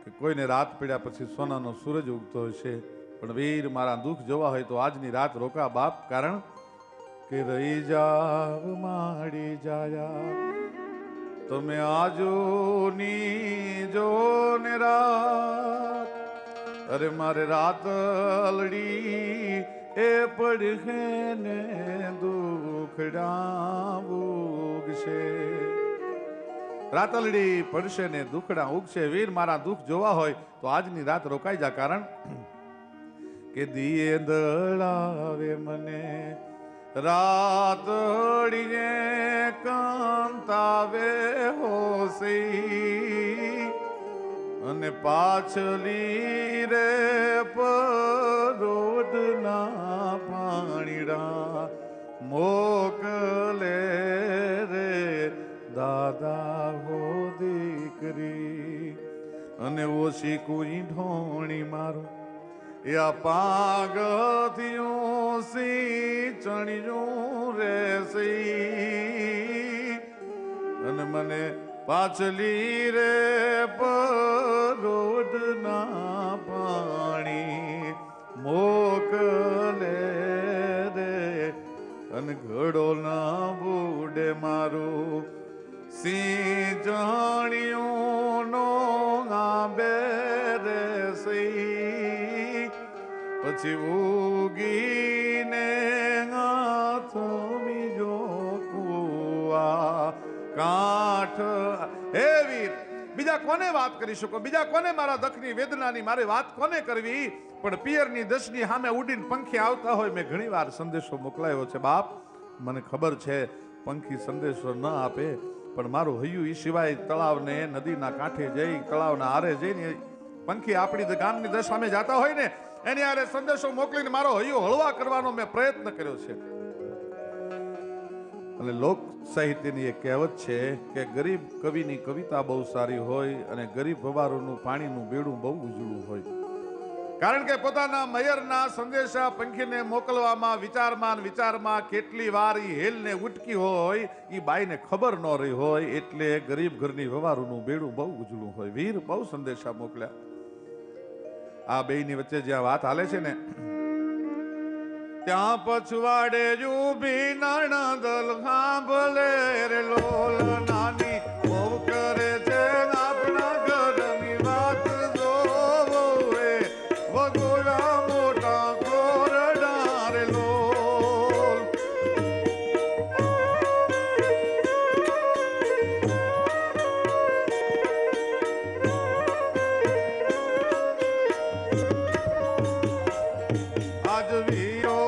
કે કોઈને રાત પડ્યા પછી સોનાનો સૂરજ ઉગતો હશે, પણ વીર મારા દુઃખ જોવા હોય તો આજની રાત રોકા બાપ, કારણ કે રહી જાવ માડી જાયા તમે આજોની જો ને રાત. અરે મારે રાત લડી એ પડશે ને દુખડા ઉગશે. રાતલડી પડશે ને દુખડા ઉગશે. વીર મારા દુઃખ જોવા હોય તો આજની રાત રોકાઈ જા, કારણ કે દિયે દળાવે મને રાતડીએ કાંતાવે હોસી અને પાછલી રે પરોડના પાણીડા મોકલે રે દાદા હો દીકરી. અને ઓછી કોઈ ઢોણી મારો યા પાગથિયું સી ચણિયું રે સી અને મને પાછલી રે પરોડના પાણી મોકલે રે અને ઘડો ના બુડે મારું સી જાણ્યું નો આંબે રે સી પછી ઉગીને હાથ મીજો કુવા કાઠ. હે વીર બીજા કોને વાત કરી શકો, બીજા કોને મારા દખની વેદનાની મારે વાત કોને કરવી, પણ પિયરની દશની સામે ઉડીને પંખી આવતા હોય. મેં ઘણી વાર સંદેશો મોકલાયો છે બાપ, મને ખબર છે પંખી સંદેશો ન આપે, પણ મારું હૈયું એ સિવાય તળાવને નદીના કાંઠે જઈ તળાવના આરે જઈને પંખી આપણી ગામની દશ સામે જાતા હોય ને એની આરે સંદેશો મોકલીને મારો હૈયો હળવા કરવાનો મેં પ્રયત્ન કર્યો છે. અને લોક સાહિત્યની એક કહેવત છે કે ગરીબ કવિની કવિતા બહુ સારી હોય અને ગરીબ ભવારોનું પાણીનું બેડું બહુ ઉજળું હોય. કારણ કે પોતાના મયરના સંદેશા પંખીને મોકલવામાં વિચારમાં કેટલી વાર ઈ હેલને ઉટકી હોય ઈ બાઈને ખબર ન રહી હોય, એટલે ગરીબ ઘરની ભવારોનું બેડું બહુ ઉજળું હોય. વીર બહુ સંદેશા મોકલ્યા. આ બેયની વચ્ચે જ્યાં વાત હાલે છે ને ત્યાં પછવાડે ઊભી નણદલ સાંભળે રે લોલ નાની બહુ કરે છે આપણા ઘરની વાત જોવો એ વગોરા મોટા કોરડા રે લોલ. આજ વીરો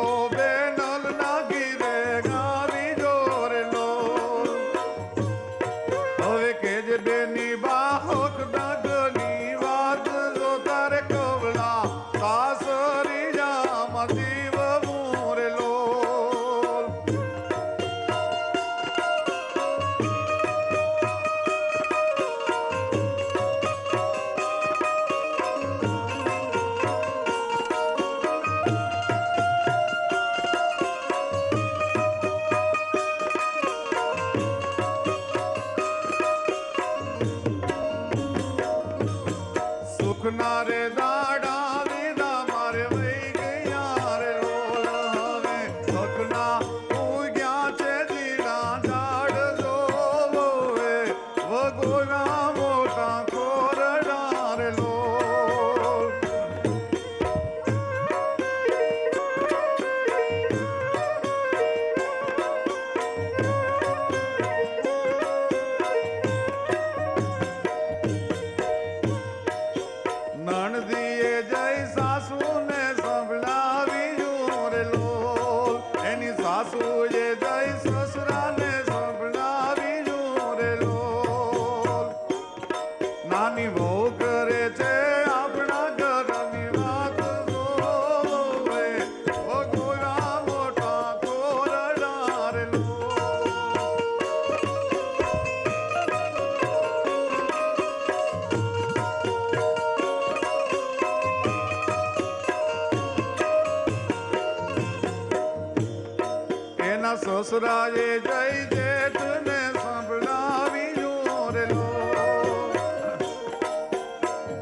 સુખનારે દાડા વિના મારે વહી ગયા રે લોલ. હવે સુખના ઉગ્યા છે જીના ઝાડ જોવો એ વગોરા મોટા કોરડા રે લોલ. સસરાએ જય જેઠને સંભળાવ્યું રે લો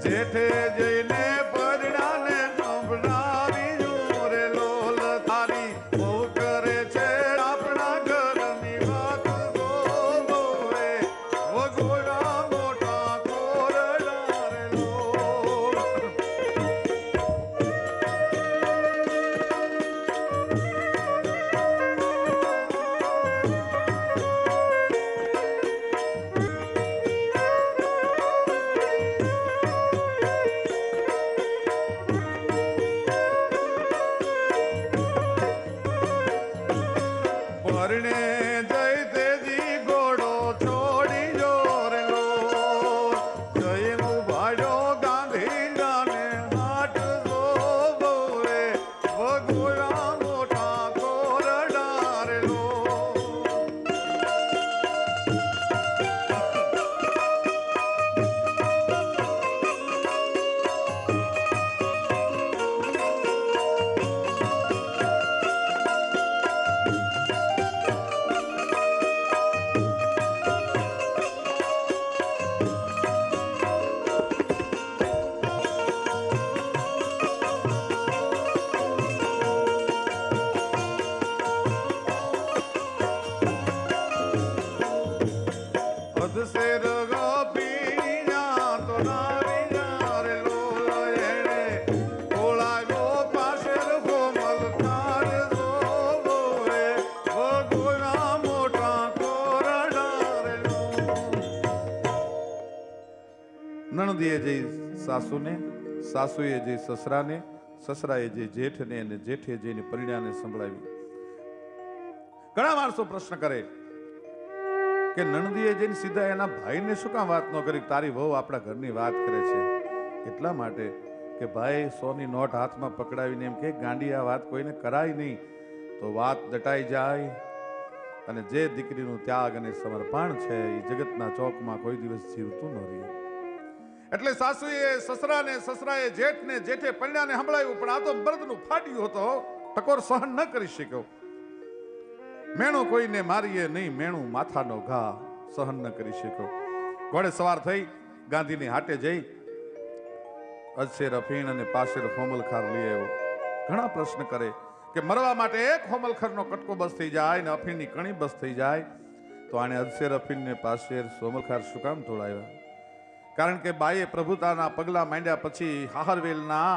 જેઠે જઈને પરણાને સંભળાવ્યું રે લોલ તારી બહુ કરે છે આપણા ઘરની વાત જોવે વગોડા મોટા કોરડા રે લોલ પરણે જય તેજી ઘોડો છોડી જો રે લો જય નું ભાડો ગાંધી જાને હાટ જોવે વગોડા મોટા કોરડા રે લો અધસેર ગોપીના તો નારિયા રે લોલ એણે ઓળાવ્યો પાછળ કોમલ કાર જોવે વગોડા મોટા કોરડા રે લો નણદીએ જઈ સાસુને સાસુએ જઈ સસરાને સસરાએ જઈ જેઠને અને જેઠે જઈને પરિણાને સંભળાવ્યું ઘણા માણસો પ્રશ્ન કરે કે નણદીએ જઈને સીધા એના ભાઈને શું કામ વાત ન કરી તારી વહુ આપણા ઘરની વાત કરે છે એટલા માટે કે ભાઈ 100 ની નોટ હાથમાં પકડાવીને એમ કે ગાંડી આ વાત કોઈને કરાય નહીં તો વાત દટાઈ જાય અને જે દીકરીનું ત્યાગ અને સમર્પણ છે એ જગતના ચોકમાં કોઈ દિવસ જીવતું ન રહે એટલે સાસુએ સસરાને સસરાએ જેઠને જેઠે પરિણાને સંભળાવ્યું પણ આ તો મર્દનું ફાટ્યું હતો ટકોર સહન ન કરી શક્યો મેણું કોઈને મારીએ નહીં મેણું માથાનો ઘા સહન ન કરી શક્યો ઘોડે સવાર થઈ ગાંધીની હાટે જઈ અજસેર અફીણ અને પાશેર હોમલખાર લઈ આવ્યો ઘણા પ્રશ્ન કરે કે મરવા માટે એક હોમલખરનો કટકો બસ થઈ જાય ને અફીણની કણી બસ થઈ જાય તો આને અજસેર અફીણ ને પાશેર હોમલખાર શું કામ તોડાવ્યા કારણ કે બાઈએ પ્રભુતાના પગલા માંડ્યા પછી હાહરવેલના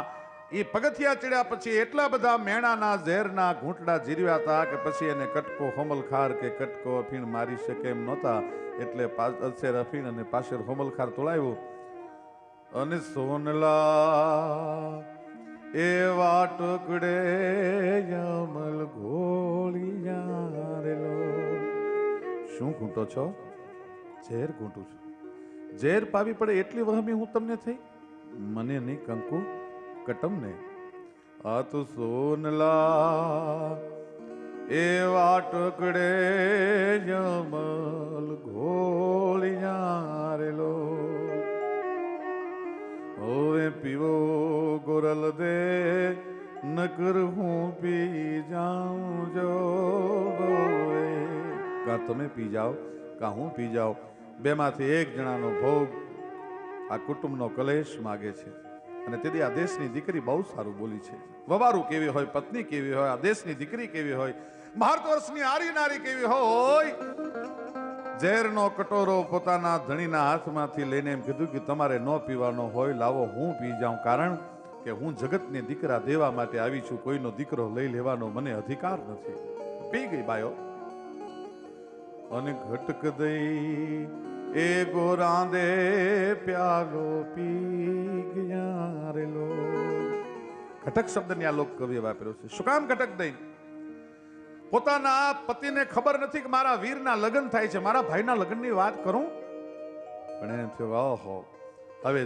એ પગથિયા ચડ્યા પછી એટલા બધા મેણાના ઝેરના ઘૂંટડા જીર્યા હતા કે પછી એને કટકો હોમલખાર કે કટકો અફીણ મારી શકે એમ નહોતા એટલે અજસેર અફીણ અને પાશેર હોમલખાર તોડાવ્યો અને સોનલા એવા ટુકડે યમલ ઘોળિયા રે લો શું ઘૂંટો છો ઝેર ઘૂંટું છું ઝેર પાવી પડે એટલી વહમી હું તમને થઈ મને નહીં કંકુ કટમને આ તો સોનલા એવા ટુકડે જમલ ઘોળિયા રે લો હવે પીવો ગોરલ દે નકર હું પી જાઉં જો કા તમે પી જાઓ કા હું પી જાઉં બેમાંથી એક જણાનો ભોગ આ કુટુંબનો કલેશ માગે છે અને તેથી આ દેશની દીકરી બહુ સારું બોલી છે વવારું કેવી હોય પત્ની કેવી હોય આ દેશની દીકરી કેવી હોય ભારત વર્ષની આરી નારી કેવી હોય ઝેરનો કટોરો પોતાના ધણીના હાથમાંથી લઈને એમ કીધું કે તમારે ન પીવાનો હોય લાવો હું પી જાઉં કારણ કે હું જગતને દીકરા દેવા માટે આવી છું કોઈનો દીકરો લઈ લેવાનો મને અધિકાર નથી પી ગઈ બાયો અને ઘટક દઈ એ ગોરાંદે પ્યાલો પી ગયા રે લો ઘટક શબ્દને આ લોક કવિએ વાપર્યો છે શું કામ ઘટક દઈ પોતાના પતિને ખબર નથી કે મારા વીરના લગ્ન થાય છે મારા ભાઈના લગ્નની વાત કરું પણ એમ થયું ઓહો હવે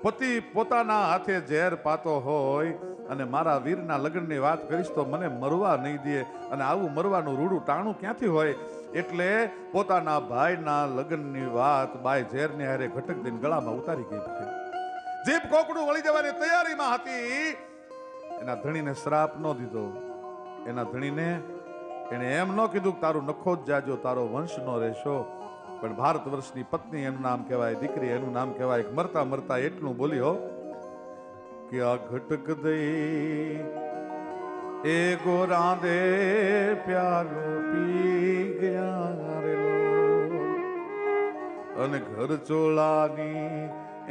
પતિ પોતાના હાથે ઝેર પાતો હોય અને મારા વીરના લગ્નની વાત કરીશ તો મને મરવા નહીં દે અને આવું મરવાનું રૂડું ટાણું ક્યાંથી હોય એટલે પોતાના ભાઈના લગ્નની વાત બાય ઝેરને હારે ઘટક દઈને ગળામાં ઉતારી ગઈ છે જીભ કોકડું વળી જવાની તૈયારીમાં હતી એના ધણીને શ્રાપ ન દીધો એના ધણીને એને એમ ન કીધું કે તારું નખો જ જાજો, તારો વંશ નો રહેશો, પણ ભારત વર્ષની પત્ની એનું નામ કહેવાય, દીકરી એનું નામ કહેવાય. મરતા મરતા એટલું બોલ્યો કે આ ઘટક દઈ એ ગોરા દે પ્યાલો પી ગયા રેલો, અને ઘર ચોલાની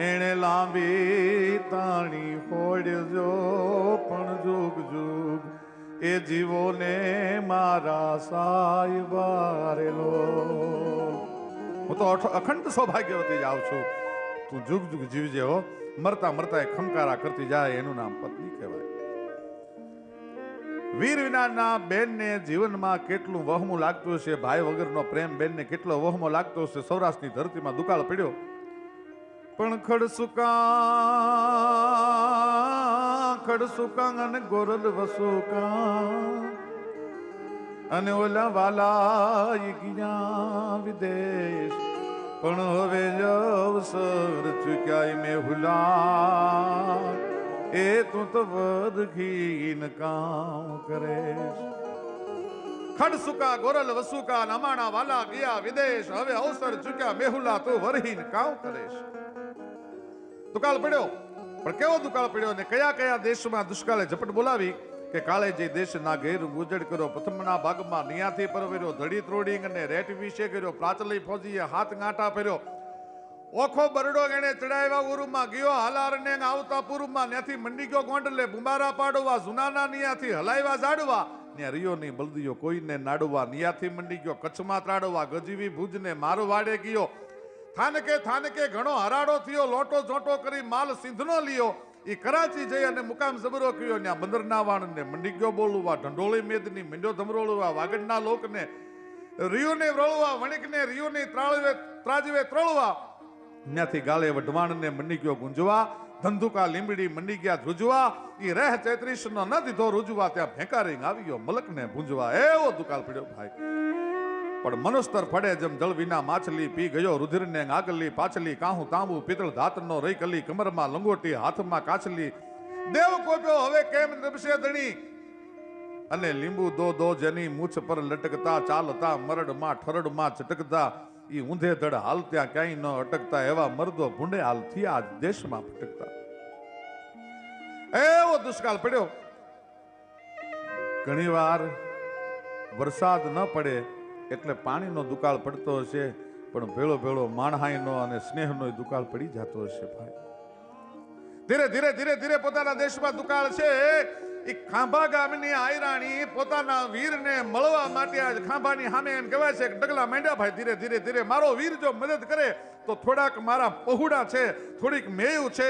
એણે લાંબી તાણી ફોડજો, પણ જુગ જુગ એ જીવોને મારા સાહેબા રેલો. હું તો અખંડ સૌભાગ્યવતી જ આવું છું, તું જુગ જુગ જીવજે હો. મરતા મરતા એ ખમકારા કરતી જાય એનું નામ પત્ની કહેવાય. વીર વિનાના બેનને જીવનમાં કેટલું વહમું લાગતું હશે, ભાઈ વગરનો પ્રેમ બેનને કેટલો વહમો લાગતો હશે. સૌરાષ્ટ્રની ધરતીમાં દુકાળ પડ્યો, પણ ખડસુકા અને ગોરલ વસુકા અને ઓલા વાલા ગયા વિદેશ, પણ હવે અવસર ચૂક્યા મેહુલા, એ તું તો વધઘીન કામ કરેશ. ખડસુકા ગોરલ વસુકા નમાણા વાલા ગયા વિદેશ, હવે અવસર ચૂક્યા મેહુલા તું વરહીન કામ કરેશ. દુકાળ પડ્યો, પણ કેવો દુકાળ પડ્યો ને કયા કયા દેશમાં દુષ્કાળે ઝપટ બોલાવી કે કાળે જે દેશના ઘેર ઉજડ કર્યો. પ્રથમના ભાગમાં નિયાથી પરવેર્યો, ધડી ત્રોડિંગ અને રેટ વિશે કર્યો, પ્રાચલી ફોજીએ હાથ ગાંઠા ફેર્યો, ઓખો બરડો એને ચડાવ્યા ઉરુમાં ગયો, હાલાર ને આવતા પૂર્વમાં ત્યાંથી મંડી ગયો ગોંડલે, બુંબારા પાડવા જુનાના નિયાથી હલાવ્યા જાડવા, ત્યાં રિયોની બલદીઓ કોઈને નાડવા, નિયાથી મંડી ગયો કચ્છમાં ત્રાડવા, ગજીવી ભુજને મારો વાડે ગયો, થાનકે ઘણો હરાડો થયો, લોટો જોટો કરી માલ સિંધનો લિયો, ઈ કરાચી જઈ અને મુકામ જબરો કર્યો, ત્યાં બંદરના વાણને મંડી ગયો બોલવા, ઢંઢોળી મેદની મંડ્યો ધમરોળવા, વાગડના લોકને રિયોને વળવા, વણિકને રિયોની ત્રાજવે ત્રળવા, ત્યાંથી ગાલે વઢવાણને મંડી ગયો ગુંજવા, ધંધુકા લીંબડી મંડી ગયા ધ્રુજવા, ઈ રેહ ચૈત્રીશનો ન દીધો રૂજવા, ત્યાં ભેંકારીંગ આવી ગયો મલકને ભૂંજવા. એવો દુકાળ પડ્યો ભાઈ. પણ મનુસ્તર ફડે જેમ જળ વિના માછલી, પી ગયો રુધિરને આગલી પાછલી, કાહું તાંબુ પિત્તળ ધાતનો રહી કલી, કમરમાં લંગોટી હાથમાં કાછલી, દેવ કોપ્યો હવે કેમ નબશે ધણી, અને લીંબુ દો જેની મૂછ પર લટકતા, ચાલતા મરડમાં ઠરડમાં ચટકતા, ઈ ઊંધે ધડ હાલ ત્યાં ક્યાંય ન અટકતા, એવા મર્દો ભૂંડે હાલ થયા દેશમાં ભટકતા. એવો દુષ્કાળ પડ્યો. ઘણી વાર વરસાદ ન પડે એટલે પાણીનો દુકાળ પડતો હશે, પણ ભેળો ભેળો માણહાઈનો અને સ્નેહનો દુકાળ પડી જતો હશે ભાઈ. ધીરે ધીરે ધીરે ધીરે પોતાના દેશમાં દુકાળ છે. એ ખાંભા ગામની આયરાણી પોતાના વીરને મળવા માટે આજ ખાંભાની સામે એમ કહેવાય છે કે ડગલા માંડ્યા ભાઈ. ધીરે ધીરે ધીરે મારો વીર જો મદદ કરે તો થોડાક મારા પહોળા છે, થોડીક મેયું છે,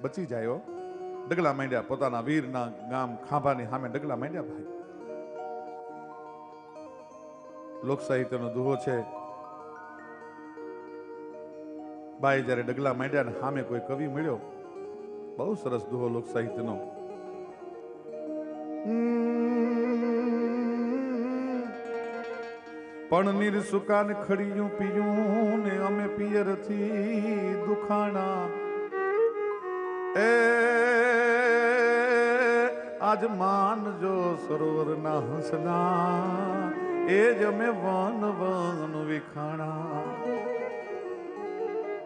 બચી જાય. ડગલા માંડ્યા પોતાના વીરના ગામ ખાંભાની સામે ડગલા માંડ્યા ભાઈ. લોક સાહિત્યનો દુહો છે. બાઈ જયારે ડગલા માંડ્યા ને સામે કોઈ કવિ મળ્યો, બહુ સરસ દુહો લોક સાહિત્યનો. પણ નિરસુકાન ખડીયું પીયું ને અમે પિયરથી દુખાણા, એ આજ માનજો સરોવરના હંસના, એ જ અમે વન વન વિખાણા.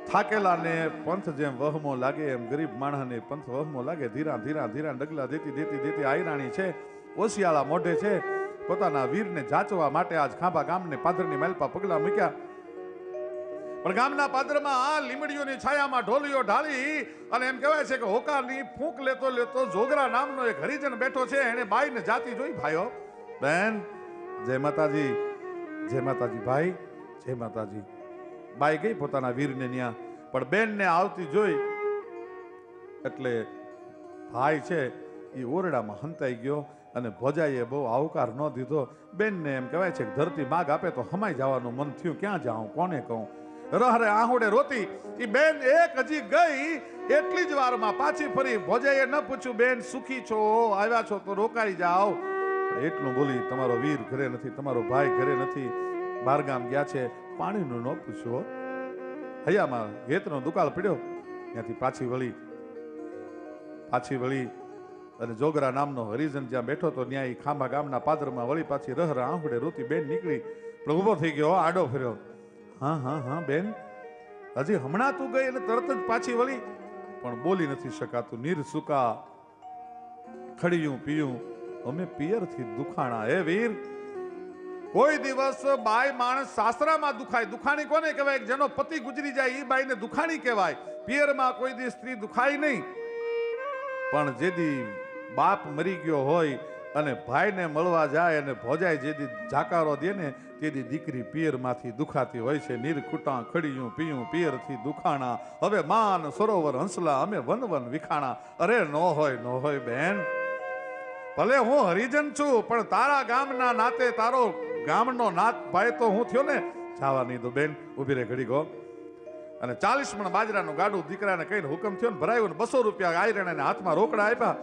થાકેલાને પંથ જેમ વહમો લાગે એમ ગરીબ માણસને પંથ વહમો લાગે. ધીરા ધીરા ધીરા ડગલા દેતી દેતી દેતી આયરાણી છે, ઓશિયાળા મોઢે છે, પોતાના વીરને જાચવા માટે આજ ખાંભા ગામને પાદરની માલપા પગલા મૂક્યા. પણ ગામના પાદરમાં આ લીમડીઓની છાયામાં ઢોલીઓ ઢાળી અને એમ કહેવાય છે કે હોકારની ફૂંક લેતો લેતો જોગરા નામનો એક હરિજન બેઠો છે. એને બાઈને જાતી જોઈ. ભાઈઓ બેન, જય માતાજી, જય માતાજી ભાઈ, જય માતાજી. બાઈ ગઈ પોતાના વીરને ન્યા, પણ બેનને આવતી જોઈ એટલે ભાઈ છે એ ઓરડામાં હંતાઈ ગયો અને ભોજાઈએ બહુ આવકાર ન દીધો. બેનને એમ કહેવાય છે કે ધરતી માગ આપે તો હમાઈ જવાનું મન થયું. ક્યાં જાઉં, કોને કહું? રહરે આહોડે રોતી એ બેન એક હજી ગઈ એટલી જ વારમાં પાછી ફરી. ભોજાઈએ ન પૂછ્યું, બેન સુખી છો, આવ્યા છો તો રોકાઈ જાઓ. એટલું બોલી, તમારો વીર ઘરે નથી, તમારો ભાઈ ઘરે નથી, બહારગામ ગયા છે. પાણીનું ન પૂછ્યો. હૈયામાં હેતનો દુકાળ પડ્યો. ત્યાંથી પાછી વળી અને જોગરા નામનો હરિજન જ્યાં બેઠો તો ત્યાં એ ખાંભા ગામના પાદરમાં વળી પાછી રહર આંખડે રોતી બેન નીકળી પણ ઊભો થઈ ગયો, આડો ફર્યો. હા હા હા બેન, હજી હમણાં તું ગઈ અને તરત જ પાછી વળી, પણ બોલી નથી શકાતું. નીર સુકા ખડીયું પીયું અમે પિયરથી દુખાણા. હે વીર, કોઈ દિવસ બાઈ માણસ સાસરામાં દુખાય. દુખાણી કોને કહેવાય? જેનો પતિ ગુજરી જાય એ બાઈને દુખાણી કહેવાય. પિયરમાં કોઈ દી સ્ત્રી દુખાય નહીં. પણ જેદી બાપ મરી ગયો હોય અને ભાઈને મળવા જાય અને ભોજાય જેદી જાકારો દે ને તેદી દીકરી પિયરમાંથી દુખાતી હોય છે. નીર ખૂટા ખડીયું પીયું પિયરથી દુખાણા, હવે માન સરોવર હંસલા અમે વન વન વિખાણા. અરે નો હોય બેન, ભલે હું હરિજન છું પણ તારા ગામના નાતે તારો ગામનો નાત ભાઈ તો હું થયો ને. જવા નહીં દો બેન, ઉભી રે ઘડી ગો. અને 40 મણ બાજરાનું ગાડું દીકરાને કહીને હુકમ થયો ને ભરાયું ને 200 રૂપિયા આયરણે હાથમાં રોકડા આપ્યા.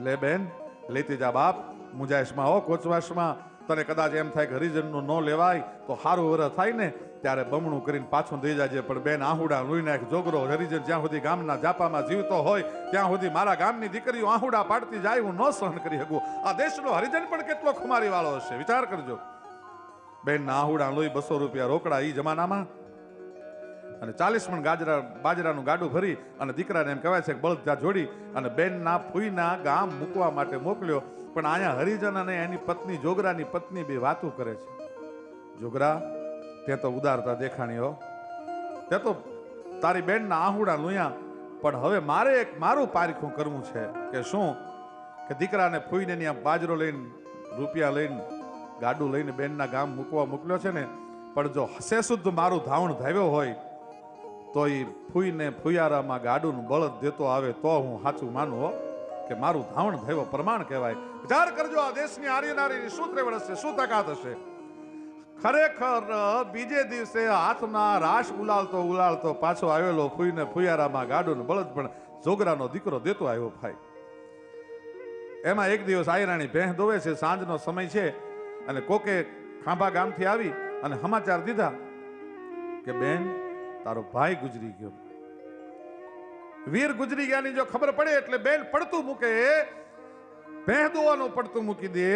લે બેન, લેતી જા બાપ, મુજાઈશમાં હો કોચવાશમાં. તને કદાચ એમ થાય કે હરિજનનું ન લેવાય તો સારું વરસ થાય ને ત્યારે બમણું કરીને પાછું દઈ જાજે. પણ બેન, આહુડા લોહી નાખ. જોગરો હરિજન જ્યાં સુધી ગામના જાપામાં જીવતો હોય ત્યાં સુધી મારા ગામની દીકરીઓ આહુડા પાડતી જાય હું ન સહન કરી શકું. આ દેશનો હરિજન પણ કેટલો ખુમારી વાળો હશે, વિચાર કરજો. બેન ના આહુડા લોહી 200 રૂપિયા રોકડા ઈ જમાનામાં. અને 40 મણ બાજરાનું ગાડું ભરી અને દીકરાને એમ કહેવાય છે કે બળદ ત્યાં જોડી અને બેનના ફૂઈના ગામ મૂકવા માટે મોકલ્યો. પણ અહીંયા હરિજન અને એની પત્ની જોગરાની પત્ની બે વાતો કરે છે. જોગરા, તે તો ઉદારતા દેખાણી હો, તે તો તારી બેનના આહુડા લુયા, પણ હવે મારે એક મારું પારખું કરવું છે. કે શું? કે દીકરાને ફૂઈને ત્યાં બાજરો લઈને રૂપિયા લઈને ગાડું લઈને બેનના ગામ મૂકવા મોકલ્યો છે ને, પણ જો હસે શુદ્ધ મારું ધાવણ ધાવ્યો હોય તો એ ફૂઈને ફુયારામાં ગાડું બળદ દેતો આવે તો હું સાચું માનું હો કે મારું ધાવણ ધાવ્યો પ્રમાણ કહેવાય. વિચાર કરજો, આ દેશની આર્ય નારીની શું ત્રેવડ હશે, શું તાકાત હશે. ખરેખર બીજે દિવસે હાથમાં રાસ ઉલાળતો પાછો આવેલો ફૂઈને ફુયારામાં ગાડું બળદ પણ જોગરાનો દીકરો દેતો આવ્યો ભાઈ. એમાં એક દિવસ આયરાણી ભેંસ દોવે છે, સાંજનો સમય છે અને કોકે ખાંભા ગામથી આવી અને સમાચાર દીધા કે બેન, તારો ભાઈ ગુજરી ગયો. વીર ગુજરી ગયાની જો ખબર પડે એટલે બેન પડતું મૂકે, ભેંસ દોવાનું પડતું મૂકી દે.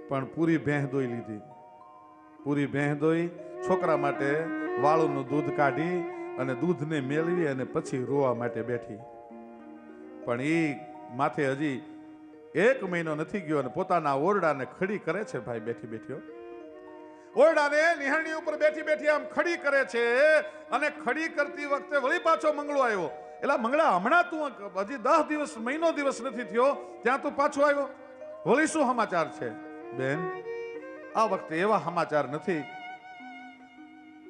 પણ પૂરી ભેંસ દોઈ લીધી. પૂરી ભેંસ દોઈ છોકરા માટે વાળુનું દૂધ કાઢી અને દૂધને મેળવી અને પછી રોવા માટે બેઠી. પણ એ માથે હજી 1 મહિનો નથી ગયો અને પોતાના ઓરડાને ખડી કરે છે ભાઈ. બેઠી બેઠી ઓરડાને નિહાળની ઉપર બેઠી આમ ખડી કરે છે અને ખડી કરતી વખતે વળી પાછો મંગળો આવ્યો. એટલે મંગળા, હમણાં તું હજી 10 દિવસ મહિનો દિવસ નથી થયો ત્યાં તું પાછો આવ્યો, વળી શું સમાચાર છે? બેન, આ વખતે એવા સમાચાર નથી,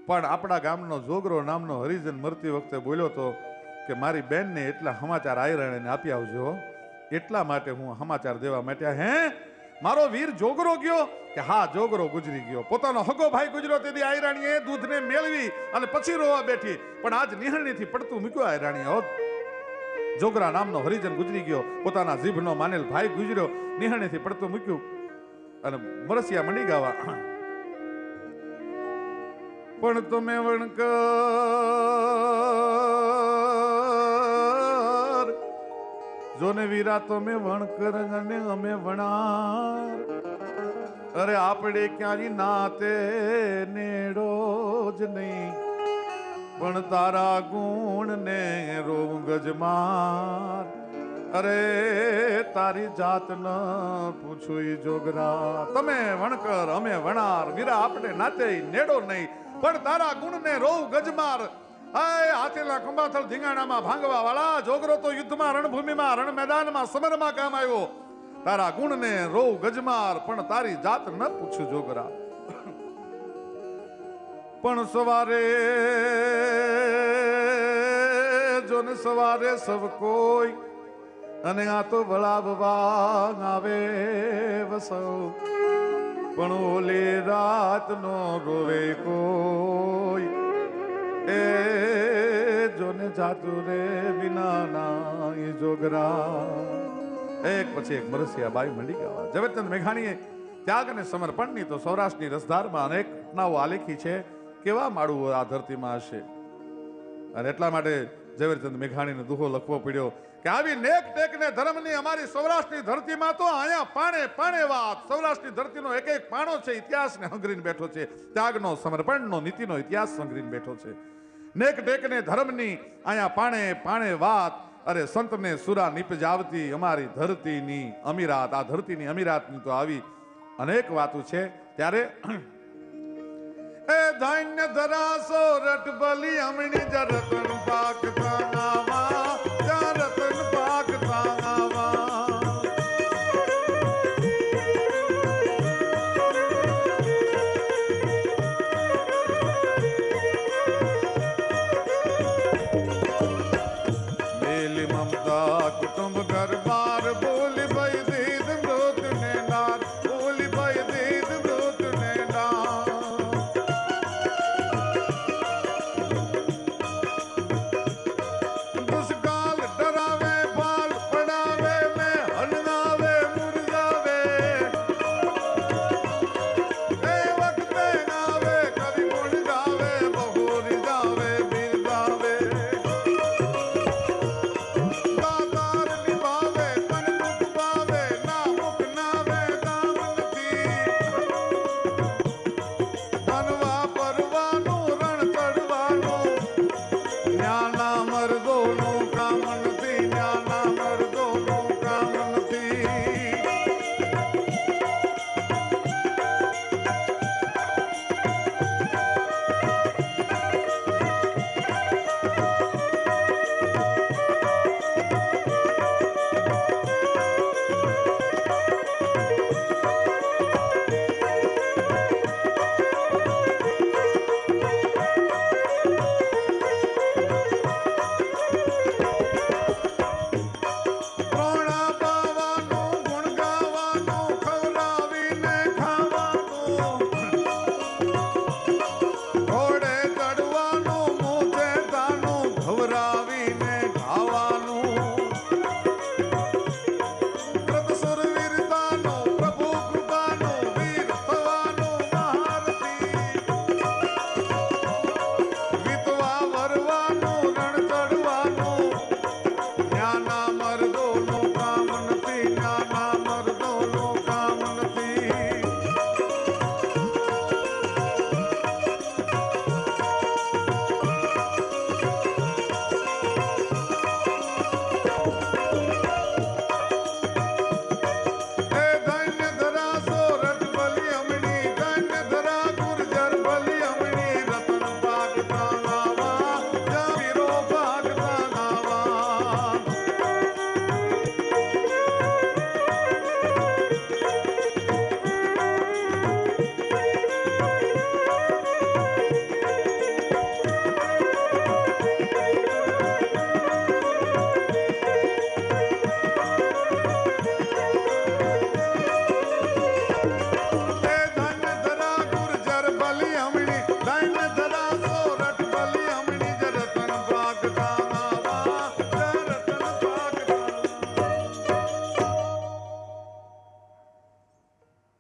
પણ આપણા ગામનો જોગરો નામનો હરિજન મરતી વખતે બોલ્યો તો કે મારી બેનને એટલા સમાચાર આયરણે આપી આવજો, એટલા માટે હું સમાચાર દેવા માટે. હે, મારો વીર જોગરો ગયો? કે હા, જોગરો ગુજરી ગયો. પોતાનો હગો ભાઈ ગુજરો તેથી આયરાણીએ દૂધને મેળવી અને પછી રોવા બેઠી. પણ આજ નિહળણીથી પડતું મૂક્યો આયરાણીએ. હો, જોગરા નામનો હરિજન ગુજરી ગયો, પોતાના જીભનો માનેલ ભાઈ ગુજર્યો, નિહળણીથી પડતું મૂક્યું અને મરસિયા મંડી ગાવા. પણ તમે વણકર જોને વીરા, તમે વણકર અને અમે વણાર. અરે આપણે ક્યાંય નાતે નેડો જ નહીં, પણ તારા ગુણ ને રોવું ગજમાર. અરે તારી જાત ન પૂછું જોગરા, તમે વણકર અમે વણાર. વીરા આપણે નાતે નેડો નહીં, પણ તારા ગુણ ને રોવું ગજમાર. હાય હાથેલા ખંભાથળ ધીંગાણામાં ભાંગવા વાળા જોગરો તો યુદ્ધમાં રણભૂમિમાં રણ મેદાનમાં સમરમાં કામ આવ્યો. તારા ગુણ ને રોવ ગજમાર, પણ તારી જાત ન પૂછું જોગરા. પણ સવારે જો ને સવારે સૌ કોઈ અને આ તો વળાવવા આવે વસવ, પણ ઓલી રાત નો રોવે કોઈ. એ જોને જાતું રે વિના ના જોગરા. એક પછી એક મરસિયા બાઈ મંડી ગાવા. ઝવેરચંદ મેઘાણીએ ત્યાગ અને સમર્પણની તો સૌરાષ્ટ્રની રસધારમાં અનેક ઘટનાઓ આલેખી છે. કેવા માળું આ ધરતીમાં હશે. અને એટલા માટે ઝવેરચંદ મેઘાણીને દુહો લખવો પડ્યો કે આવી નેક ટેકને ધર્મની અમારી સૌરાષ્ટ્રની ધરતીમાં તો અહીંયા પાણે પાણે વાત. સૌરાષ્ટ્રની ધરતીનો એક એક પાણો છે ઇતિહાસને હંગરીને બેઠો છે. ત્યાગનો, સમર્પણનો, નીતિનો ઇતિહાસ હંગરીને બેઠો છે. નેક ટેકને ધર્મની અહીંયા પાણે પાણે વાત. અરે સંતને સુરા નિપજાવતી અમારી ધરતીની અમીરાત. આ ધરતીની અમીરાતની તો આવી અનેક વાતો છે. ત્યારે એ ધાન્ય ધરાસો રટ બલી અમણી જ રતન પાક તાનાવા, જ્યાં રતન પાક તાનાવા. મેલી મમતા કુટુંબ ગરબા